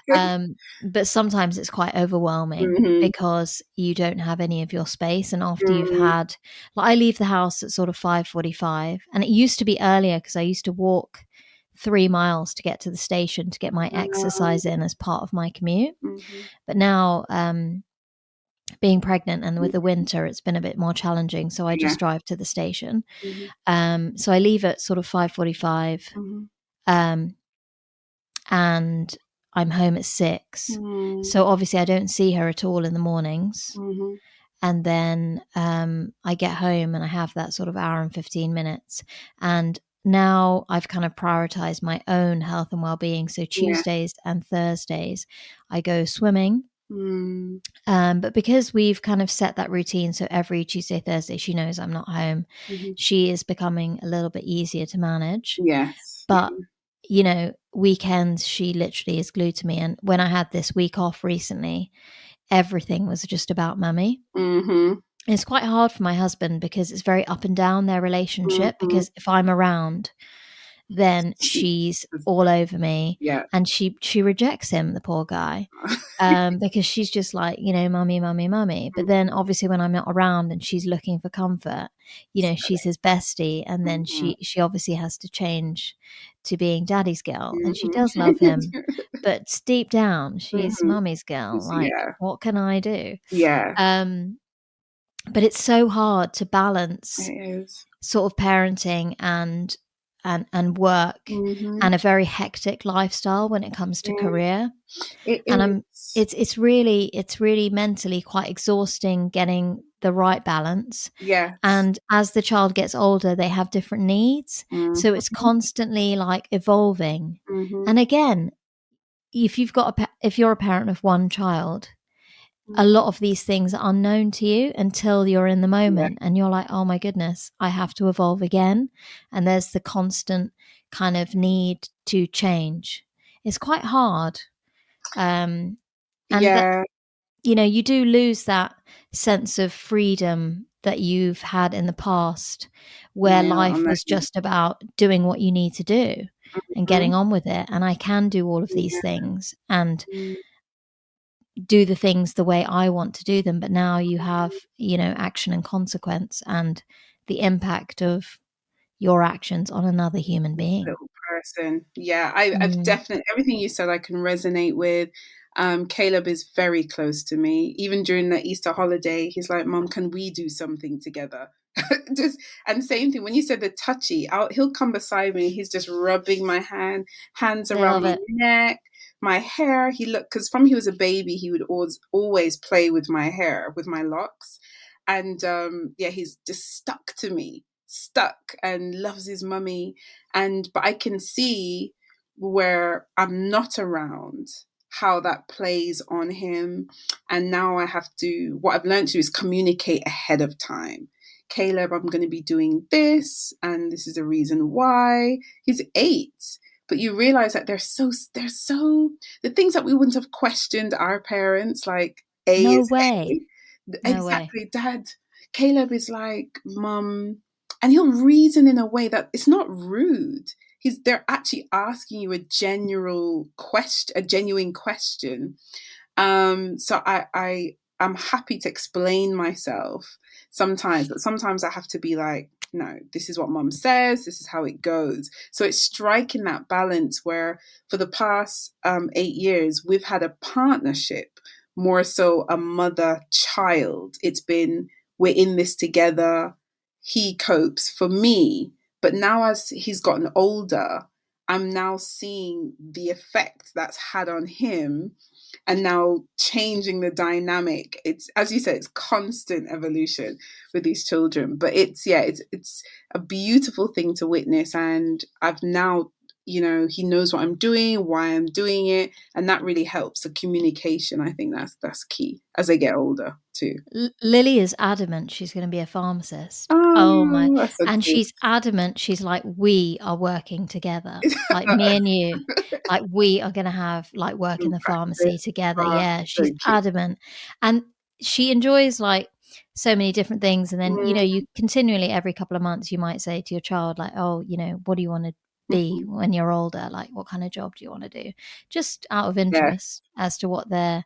But sometimes it's quite overwhelming Mm-hmm. because you don't have any of your space. And after you've Mm-hmm. had, like, I leave the house at sort of 5:45, and it used to be earlier because I used to walk 3 miles to get to the station to get my exercise in as part of my commute. Mm-hmm. But now, being pregnant and with the winter, it's been a bit more challenging. So I Yeah. just drive to the station. Mm-hmm. So I leave at sort of 5:45, Mm-hmm. um, and I'm home at 6. Mm-hmm. So obviously I don't see her at all in the mornings. Mm-hmm. And then I get home and I have that sort of hour and 15 minutes. And now I've kind of prioritized my own health and well-being. So Yeah. Tuesdays and Thursdays, I go swimming. Mm-hmm. But because we've kind of set that routine, so every Tuesday, Thursday, she knows I'm not home, Mm-hmm. she is becoming a little bit easier to manage. Yes. But, you know, weekends, she literally is glued to me. And when I had this week off recently, everything was just about mummy. Mm-hmm. It's quite hard for my husband because it's very up and down, their relationship. Mm-hmm. Because if I'm around, then She, she's all over me, yeah. and she rejects him, the poor guy. Because she's just like, you know, mummy, mummy, mummy. But then obviously when I'm not around and she's looking for comfort, you know, she's his bestie. And then Mm-hmm. she obviously has to change to being daddy's girl. And she does love him. Mm-hmm. But deep down, she's Mm-hmm. mummy's girl. Like, Yeah. what can I do? Yeah. Um, but it's so hard to balance It is. sort of parenting and work Mm-hmm. and a very hectic lifestyle when it comes to Yeah. career. It And is. it's really mentally quite exhausting getting the right balance. Yes. And as the child gets older, they have different needs, so it's Mm-hmm. constantly like evolving. Mm-hmm. And again, if you're a parent of one child, a lot of these things are unknown to you until you're in the Yeah. moment and you're like, oh my goodness, I have to evolve again. And there's the constant kind of need to change. It's quite hard. Um, and that, Yeah. you know, you do lose that sense of freedom that you've had in the past, where Yeah. On life that. was just about doing what you need to do and Mhm. getting on with it. And I can do all of these Yeah. things and Mm. do the things the way I want to do them. But now you have, you know, action and consequence and the impact of your actions on another human being. Little person. Yeah, I've Mm. definitely everything you said I can resonate with. Caleb is very close to me. Even during the Easter holiday, he's like, "Mom, can we do something together?" Just and same thing when you said the touchy. He'll come beside me. He's just rubbing my hands They around love my it. neck, my hair. Because from he was a baby, he would always play with my hair, with my locks, and yeah, he's just stuck to me, stuck, and loves his mummy. But I can see where I'm not around how that plays on him. And now I have to, what I've learned to do is communicate ahead of time. Caleb, I'm going to be doing this, and this is the reason why. He's 8, but you realize that they're so the things that we wouldn't have questioned our parents, like A No is way. A. No way. Exactly, Dad. Caleb is like, Mum, and he'll reason in a way that it's not rude. They're actually asking you a genuine question. So I'm happy to explain myself sometimes, but sometimes I have to be like, no, this is what mom says, this is how it goes. So it's striking that balance where for the past 8 years, we've had a partnership, more so a mother child. It's been, we're in this together. He copes for me. But now as he's gotten older, I'm now seeing the effect that's had on him and now changing the dynamic. It's, as you said, it's constant evolution with these children, but it's a beautiful thing to witness. And I've now, he knows what I'm doing, why I'm doing it, and that really helps. The communication, I think that's key as I get older too. Lily is adamant she's going to be a pharmacist. Oh my! Oh, that's so And cute. she's adamant. She's like, we are working together, like me and you. Like we are going to have like work in In the pharmacy practice. together. Oh, Yeah, so she's cute. adamant, and she enjoys like so many different things. And then Mm, you continually every couple of months you might say to your child like, oh, what do you want to be mhm. when you're older? Like, what kind of job do you want to do? Just out of Yes. interest as to what they're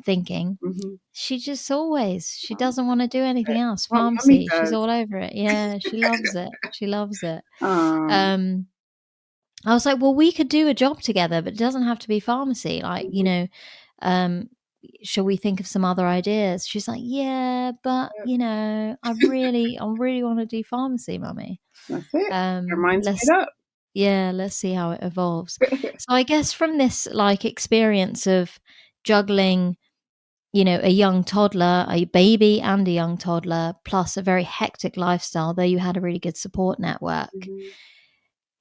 thinking. Mhm. She doesn't wanna do anything else. What mummy Pharmacy, she's does. all over it. Yeah, she loves it. She loves it. Um, Um, I was like, "Well, we could do a job together, but it doesn't have to be pharmacy. Like, mhm. um, shall we think of some other ideas?" She's like, "Yeah, but, I really wanna do pharmacy, mummy." That's it. Her mind's Let's made up. Yeah, let's see how it evolves. So I guess from this, like, experience of juggling a young toddler, a baby and a young toddler, plus a very hectic lifestyle, though you had a really good support network. Mhm.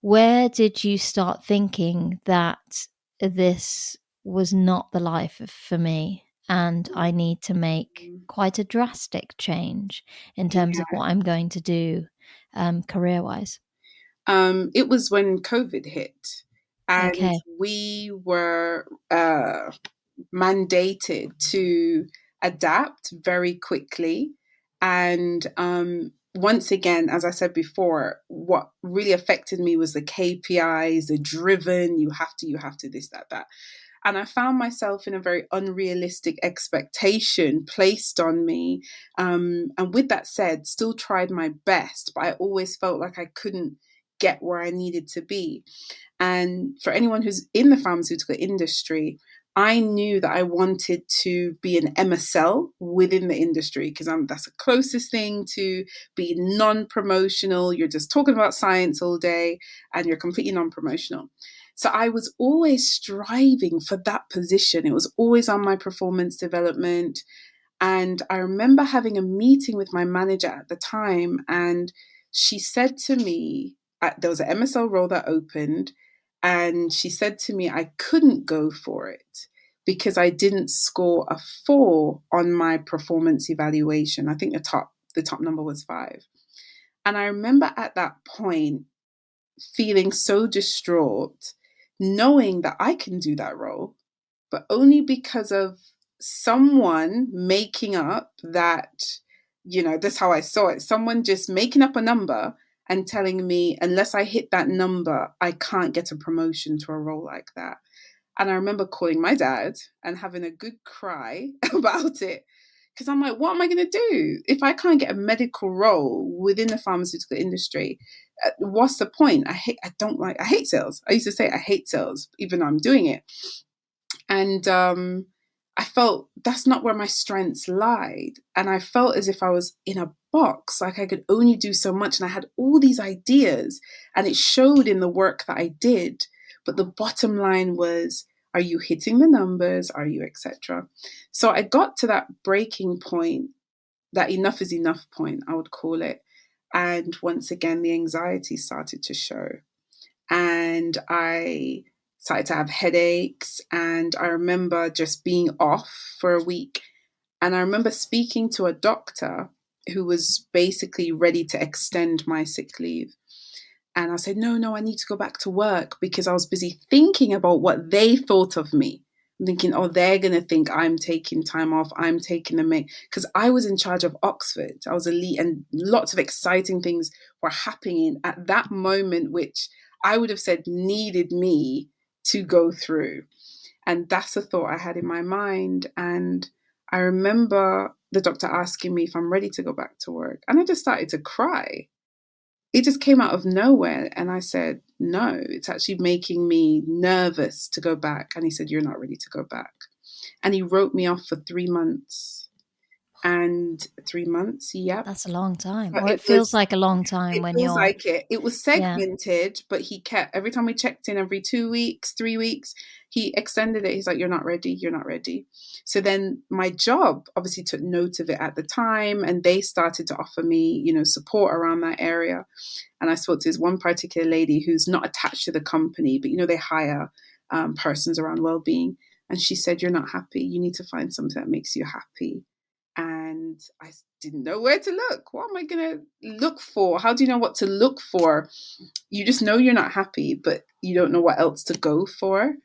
Where did you start thinking that this was not the life for me and I need to make Mhm. quite a drastic change in terms Yeah. of what I'm going to do career wise? It was when COVID hit, and Okay. we were mandated to adapt very quickly. And once again, as I said before, what really affected me was the KPIs, the driven, you have to, this, that. And I found myself in a very unrealistic expectation placed on me. And with that said, still tried my best, but I always felt like I couldn't get where I needed to be. And for anyone who's in the pharmaceutical industry, I knew that I wanted to be an MSL within the industry because that's the closest thing to being non-promotional. You're just talking about science all day and you're completely non-promotional. So I was always striving for that position. It was always on my performance development. And I remember having a meeting with my manager at the time, and she said to me, there was an MSL role that opened, and she said to me, I couldn't go for it because I didn't score a 4 on my performance evaluation. I think the top number was 5. And I remember at that point feeling so distraught, knowing that I can do that role, but only because of someone making up that, that's how I saw it. Someone just making up a number and telling me, unless I hit that number, I can't get a promotion to a role like that. And I remember calling my dad and having a good cry about it. Because I'm like, what am I going to do if I can't get a medical role within the pharmaceutical industry? What's the point? I hate sales. I used to say I hate sales, even though I'm doing it. And I felt that's not where my strengths lied. And I felt as if I was in a box, like I could only do so much. And I had all these ideas, and it showed in the work that I did. But the bottom line was, are you hitting the numbers? Are you, etc.? So I got to that breaking point, that enough is enough point, I would call it. And once again, the anxiety started to show, and I started to have headaches. And I remember just being off for a week. And I remember speaking to a doctor who was basically ready to extend my sick leave. And I said, no, no, I need to go back to work because I was busy thinking about what they thought of me. I'm thinking, oh, they're going to think I'm taking time off. I'm taking the make, because I was in charge of Oxford. I was elite, and lots of exciting things were happening at that moment, which I would have said needed me to go through. And that's a thought I had in my mind. And I remember the doctor asking me if I'm ready to go back to work. And I just started to cry. It just came out of nowhere. And I said, no, it's actually making me nervous to go back. And he said, you're not ready to go back. And he wrote me off for 3 months. And 3 months, yep. That's a long time, But or it feels like a long time it when feels you're like it. It was yeah. segmented, but he kept, every time we checked in every 2 weeks, 3 weeks, he extended it. He's like, you're not ready. You're not ready. So then my job obviously took note of it at the time, and they started to offer me, support around that area. And I spoke to this one particular lady who's not attached to the company, but they hire persons around well-being. And she said, you're not happy. You need to find something that makes you happy. And I didn't know where to look. What am I going to look for? How do you know what to look for? You just know you're not happy, but you don't know what else to go for.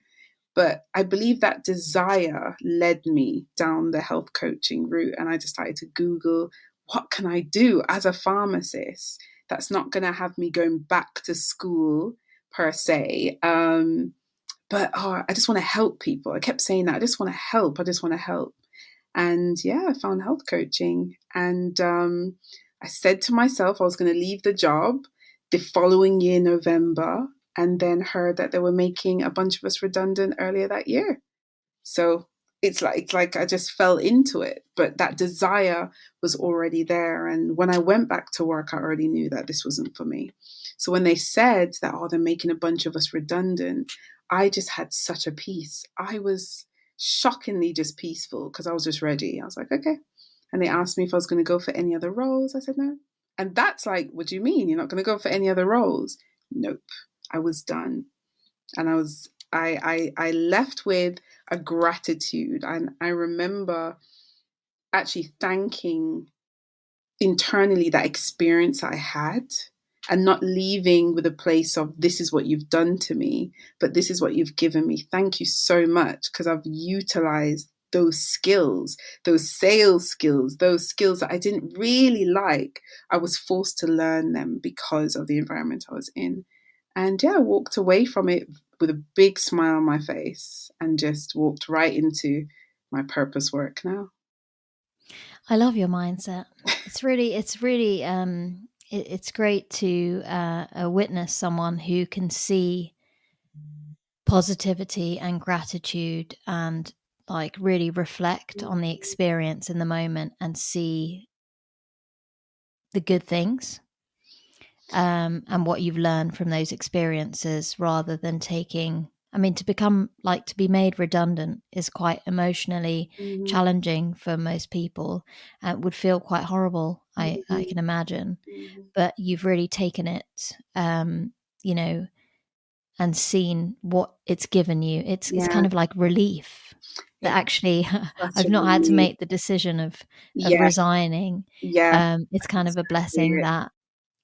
But I believe that desire led me down the health coaching route. And I just started to Google, what can I do as a pharmacist that's not going to have me going back to school per se? But I just want to help people. I kept saying that. I just want to help. I just want to help. And yeah, I found health coaching. And I said to myself I was going to leave the job the following year, November, and then heard that they were making a bunch of us redundant earlier that year. So it's like I just fell into it, but that desire was already there. And when I went back to work, I already knew that this wasn't for me. So when they said that, they're making a bunch of us redundant, I just had such a peace. I was shockingly just peaceful because I was just ready. I was like, okay. And they asked me if I was going to go for any other roles. I said no. And that's like, what do you mean? You're not going to go for any other roles? Nope. I was done. And I left with a gratitude. And I remember actually thanking internally that experience I had, and not leaving with a place of, this is what you've done to me, but this is what you've given me. Thank you so much, because I've utilized those skills, those sales skills, those skills that I didn't really like. I was forced to learn them because of the environment I was in. And yeah, I walked away from it with a big smile on my face and just walked right into my purpose work now. I love your mindset. It's really, it's great to witness someone who can see positivity and gratitude and like really reflect on the experience in the moment and see the good things, and what you've learned from those experiences, rather than taking, I mean, to be made redundant is quite emotionally Mm-hmm. challenging for most people. It would feel quite horrible, I Mm-hmm. can imagine. Mm-hmm. But you've really taken it, you know, and seen what it's given you. It's Yeah, kind of like relief that it's actually such I've a not had to relief. make the decision of Yeah, resigning. yeah, It's that's kind of a exactly blessing it. that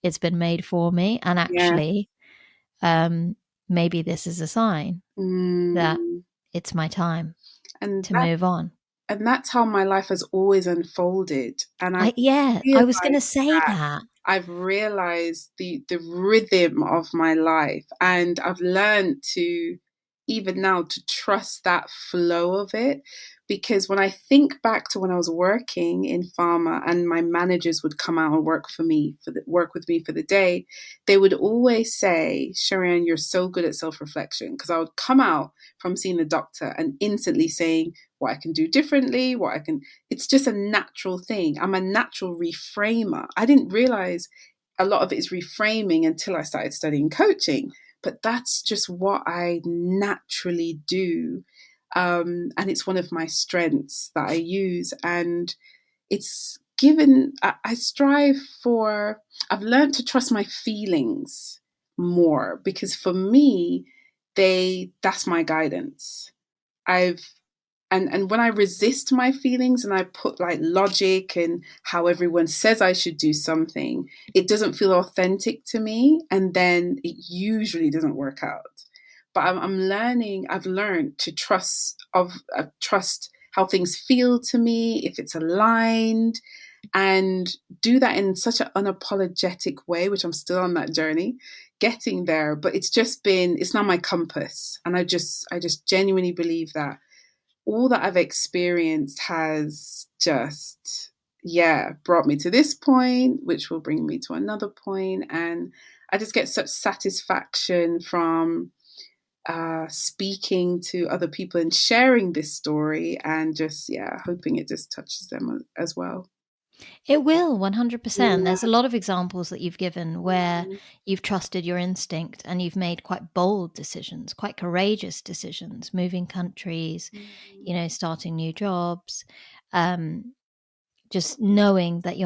it's been made for me, and Yeah. actually, maybe this is a sign that Mm. it's my time And to move on. that's how my life has always unfolded. And I've I realized was going to say that that. I've realized the rhythm of my life, and I've learned to, even now, to trust that flow of it. Because when I think back to when I was working in pharma and my managers would come out and work with me for the day, they would always say, Sheree-Ann, you're so good at self-reflection. Because I would come out from seeing the doctor and instantly saying what I can do differently, it's just a natural thing. I'm a natural reframer. I didn't realize a lot of it is reframing until I started studying coaching, but that's just what I naturally do. And it's one of my strengths that I use. And it's I strive for, I've learned to trust my feelings more, because for me, that's my guidance. I've and when I resist my feelings and I put like logic and how everyone says I should do something, it doesn't feel authentic to me, and then it usually doesn't work out. But I've learned to trust how things feel to me, if it's aligned, and do that in such an unapologetic way, which I'm still on that journey getting there. But it's not my compass. And I just genuinely believe that all that I've experienced has just, yeah, brought me to this point, which will bring me to another point. And I just get such satisfaction from speaking to other people and sharing this story, and just, yeah, hoping it just touches them as well. It will, 100%. Yeah. There's a lot of examples that you've given where Mm, you've trusted your instinct and you've made quite bold decisions, quite courageous decisions, moving countries, mm, you know, starting new jobs, um, just knowing that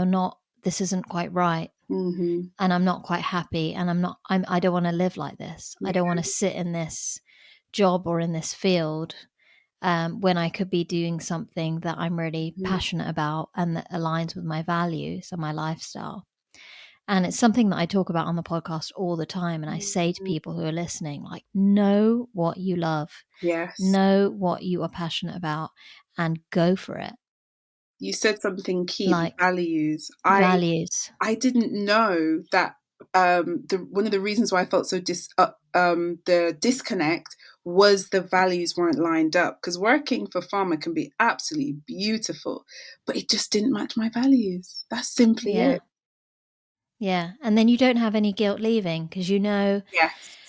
this isn't quite right, mhm. and I'm not quite happy, and I don't want to live like this. I Yeah. don't want to sit in this job or in this field when I could be doing something that I'm really Mhm, passionate about and that aligns with my values and my lifestyle. And it's something that I talk about on the podcast all the time. And I say to mhm. people who are listening, like, know what you love, Yes. know what you are passionate about, and go for it. You said something key, the Like, values. values. I didn't know that the one of the reasons why I felt so the disconnect was the values weren't lined up, because working for pharma can be absolutely beautiful, but it just didn't match my values. That's simply Yeah. it. Yeah. And then you don't have any guilt leaving because you know Yes.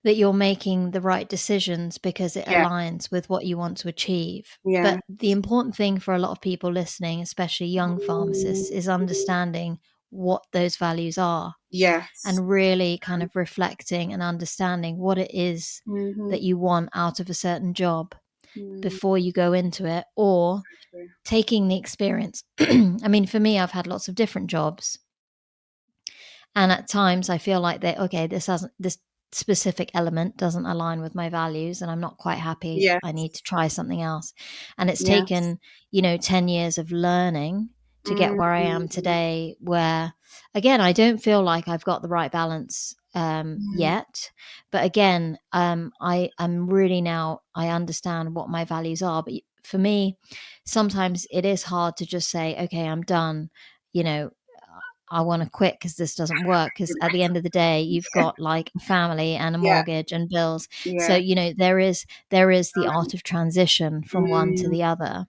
that you're making the right decisions because it Yeah. aligns with what you want to achieve. Yeah. But the important thing for a lot of people listening, especially young pharmacists, Mm, is understanding what those values are yes. and really kind of reflecting and understanding what it is Mm-hmm. that you want out of a certain job Mm, before you go into it, or true. taking the experience. I mean, for me, I've had lots of different jobs, and at times I feel like okay, this specific element doesn't align with my values and I'm not quite happy. Yes. I need to try something else. And it's Yes. taken, you know, 10 years of learning to get where I am Mm, today, where again, I don't feel like I've got the right balance mm, yet. But again, I'm really now, I understand what my values are. But for me, sometimes it is hard to just say, okay, I'm done. You know, I want to quit because this doesn't work. Because at the end of the day, you've got like a family and a yeah. mortgage and bills. So, Yeah. you know, there is the art of transition from one to Mm, the other.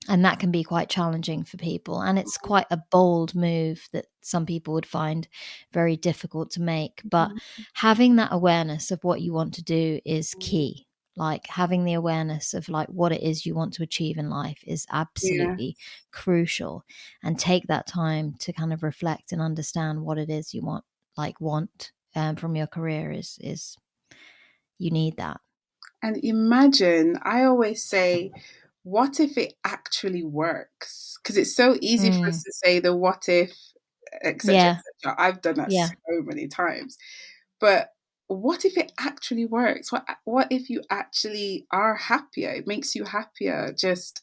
And that can be quite challenging for people. And it's quite a bold move that some people would find very difficult to make. But having that awareness of what you want to do is key. Like having the awareness of like what it is you want to achieve in life is yeah. absolutely crucial. And take that time to kind of reflect and understand what it is you want from your career is you need that. And imagine, I always say, what if it actually works? Because it's so easy for us Mm, to say the what if, etc., yeah, etc. I've done that yeah. so many times. But what if it actually works? What if you actually are happier? It makes you happier. Just,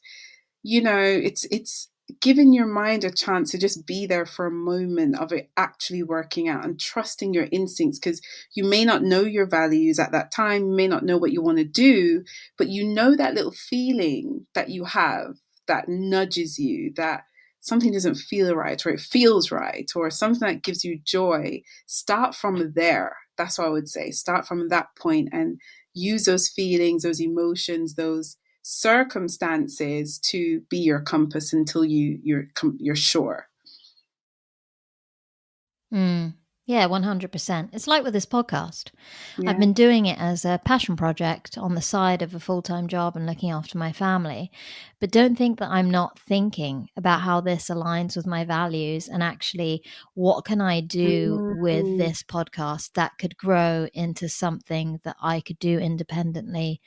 it's giving your mind a chance to just be there for a moment of it actually working out and trusting your instincts, because you may not know your values at that time, you may not know what you want to do, but you know that little feeling that you have that nudges you, that something doesn't feel right or it feels right or something that gives you joy. Start from there. That's what I would say. Start from that point and use those feelings, those emotions, those circumstances to be your compass until you're sure. Mm. Yeah, 100%. It's like with this podcast. I've Yeah. been doing it as a passion project on the side of a full time job and looking after my family. But don't think that I'm not thinking about how this aligns with my values and actually what can I do with Mm, this podcast that could grow into something that I could do independently,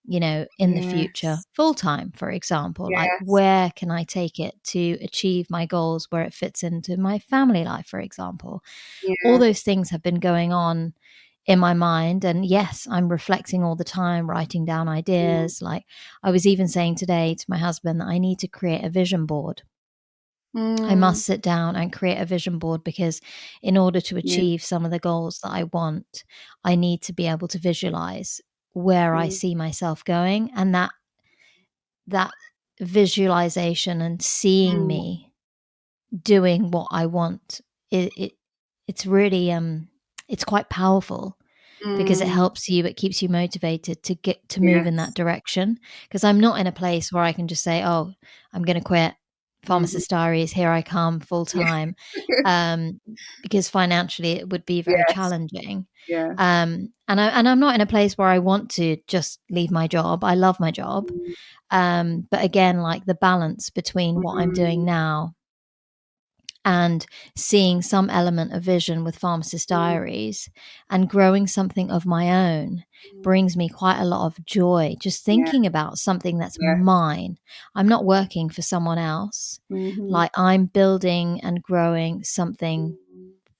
you know, in the future, yes. full time, for example. Like, Yes. where can I take it to achieve my goals where it fits into my family life, for example? All Yeah. those things have been going on in my mind. And yes, I'm reflecting all the time, writing down Mm, ideas. Like, I was even saying today to my husband that I need to create a vision board. I mm, must sit down and create a vision board because in order to yeah. achieve some of the goals that I want, I need to be able to visualize where I Mm, see myself going. And that visualization and seeing mm, me doing what I want, it it's really it's quite powerful because mm, it keeps you motivated to get to move in that yes. direction. Because I'm not in a place where I can just say, oh, I'm going to quit Hmm. Pharmacist Diaries, here I come full Yeah. time, um, because financially it would be very Yes. challenging. Yeah. And I'm not in a place where I want to just leave my job. I love my job. Mm, But again, like the balance between what I'm doing mm, now and seeing some element of vision with Pharmacist Mm. Diaries and growing something of my own brings me quite a lot of joy. Just Yeah. thinking about something that's Yeah. mine. I'm not working for someone else. Mm-hmm. Like, I'm building and growing something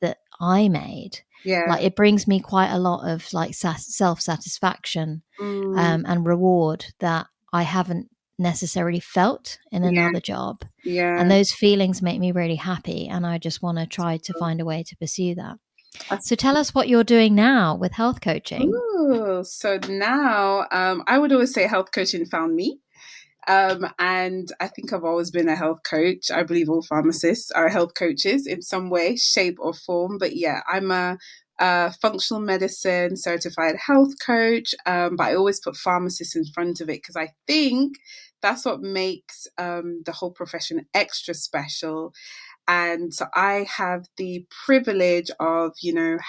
that I made. Yeah. Like, it brings me quite a lot of like self-satisfaction Mm. and reward that I haven't necessarily felt in Yeah. another job. And Yeah. those feelings make me really happy. And I just want to try to find a way to pursue that. That's So tell us what you're doing now with health coaching. Ooh, so now I would always say health coaching found me. And I think I've always been a health coach. I believe all pharmacists are health coaches in some way, shape, or form. But yeah, I'm a functional medicine certified health coach. But I always put pharmacist in front of it because I think that's what makes the whole profession extra special. And so I have the privilege of,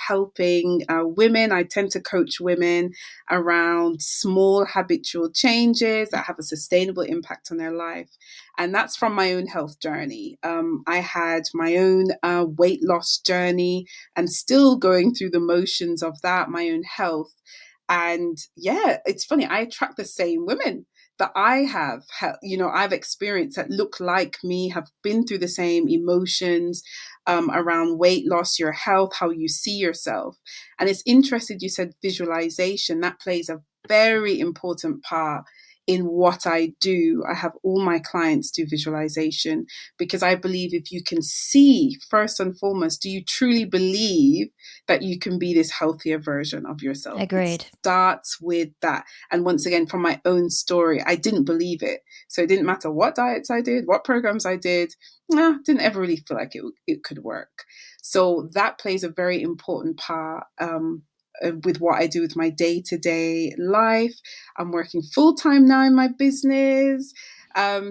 helping women. I tend to coach women around small habitual changes that have a sustainable impact on their life. And that's from my own health journey. I had my own weight loss journey and still going through the motions of that, my own health. And yeah, it's funny, I attract the same women that I have, I've experienced that look like me, have been through the same emotions around weight loss, your health, how you see yourself. And it's interesting you said visualization. That plays a very important part in what I do. I have all my clients do visualization because I believe if you can see, first and foremost, do you truly believe that you can be this healthier version of yourself? It Agreed. starts with that. And once again, from my own story, I didn't believe it. So it didn't matter what diets I did, what programs I did, didn't ever really feel like it could work. So that plays a very important part with what I do with my day to day life. I'm working full time now in my business.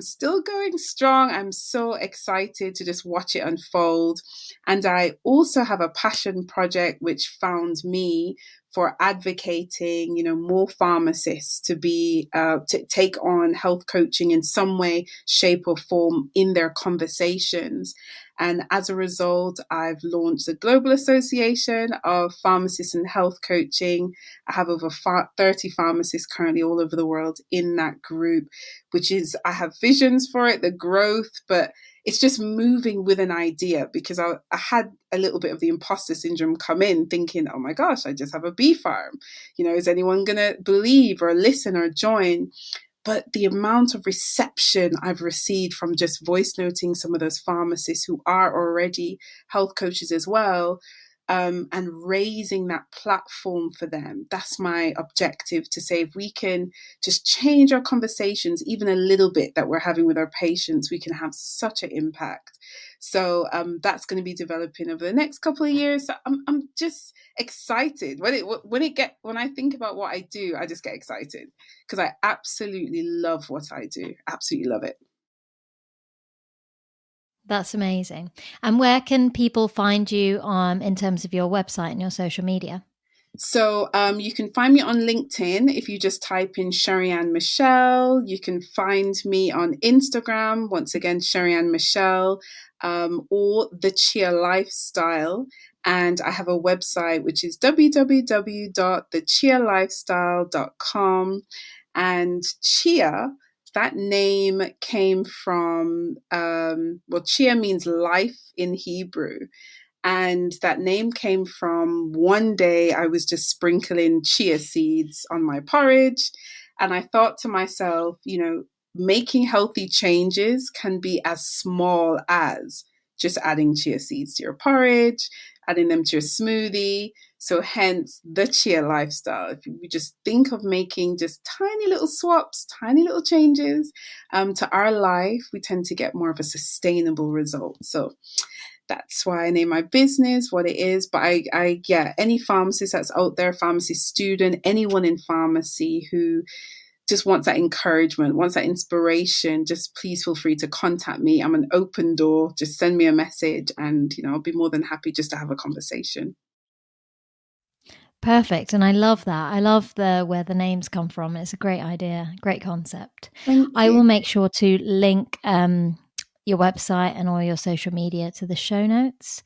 Still going strong. I'm so excited to just watch it unfold. And I also have a passion project which found me for advocating, more pharmacists to be to take on health coaching in some way, shape, or form in their conversations. And as a result, I've launched the Global Association of Pharmacists and Health Coaching. I have over 30 pharmacists currently all over the world in that group, which is, I have visions for it, the growth, but it's just moving with an idea because I had a little bit of the imposter syndrome come in thinking, oh my gosh, I just have a bee farm. Is anyone going to believe or listen or join? But the amount of reception I've received from just voice noting some of those pharmacists who are already health coaches as well, and raising that platform for them. That's my objective, to say if we can just change our conversations even a little bit that we're having with our patients, we can have such an impact. So that's going to be developing over the next couple of years. So I'm just excited when I think about what I do. I just get excited because I absolutely love what I do. Absolutely love it. That's amazing. And where can people find you in terms of your website and your social media? So you can find me on LinkedIn if you just type in Sheree-Ann Michelle. You can find me on Instagram, once again, Sheree-Ann Michelle, or the Chia Lifestyle. And I have a website which is www.thechialifestyle.com. And Chia, that name came from, Chia means life in Hebrew. And that name came from one day I was just sprinkling chia seeds on my porridge. And I thought to myself, making healthy changes can be as small as just adding chia seeds to your porridge, adding them to your smoothie. So, hence the chia lifestyle. If you just think of making just tiny little swaps, tiny little changes to our life, we tend to get more of a sustainable result. So, that's why I name my business what it is. But yeah, any pharmacist that's out there, pharmacy student, anyone in pharmacy who just wants that encouragement, wants that inspiration, just please feel free to contact me. I'm an open door. Just send me a message and, I'll be more than happy just to have a conversation. Perfect. And I love that. I love where the names come from. It's a great idea, great concept. Thank I you. will make sure to link your website and all your social media to the show notes.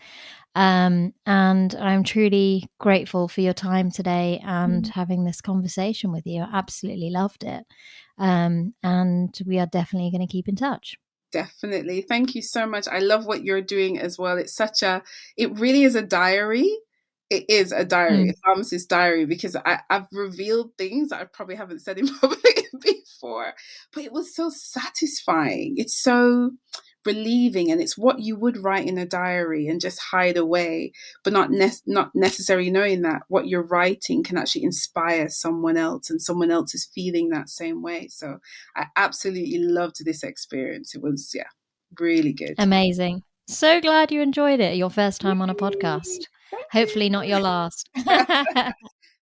And I'm truly grateful for your time today and having this conversation with you. I absolutely loved it. And we are definitely going to keep in touch. Definitely. Thank you so much. I love what you're doing as well. It really is a diary. It is a diary, Mm. a pharmacist diary, because I've revealed things that I probably haven't said in public before, but it was so satisfying. It's so relieving, and it's what you would write in a diary and just hide away, but not necessarily knowing that what you're writing can actually inspire someone else, and someone else is feeling that same way. So I absolutely loved this experience. It was, yeah, really good. Amazing. So glad you enjoyed it. Your first time on a Yay! podcast. Thank Hopefully, not your you. last.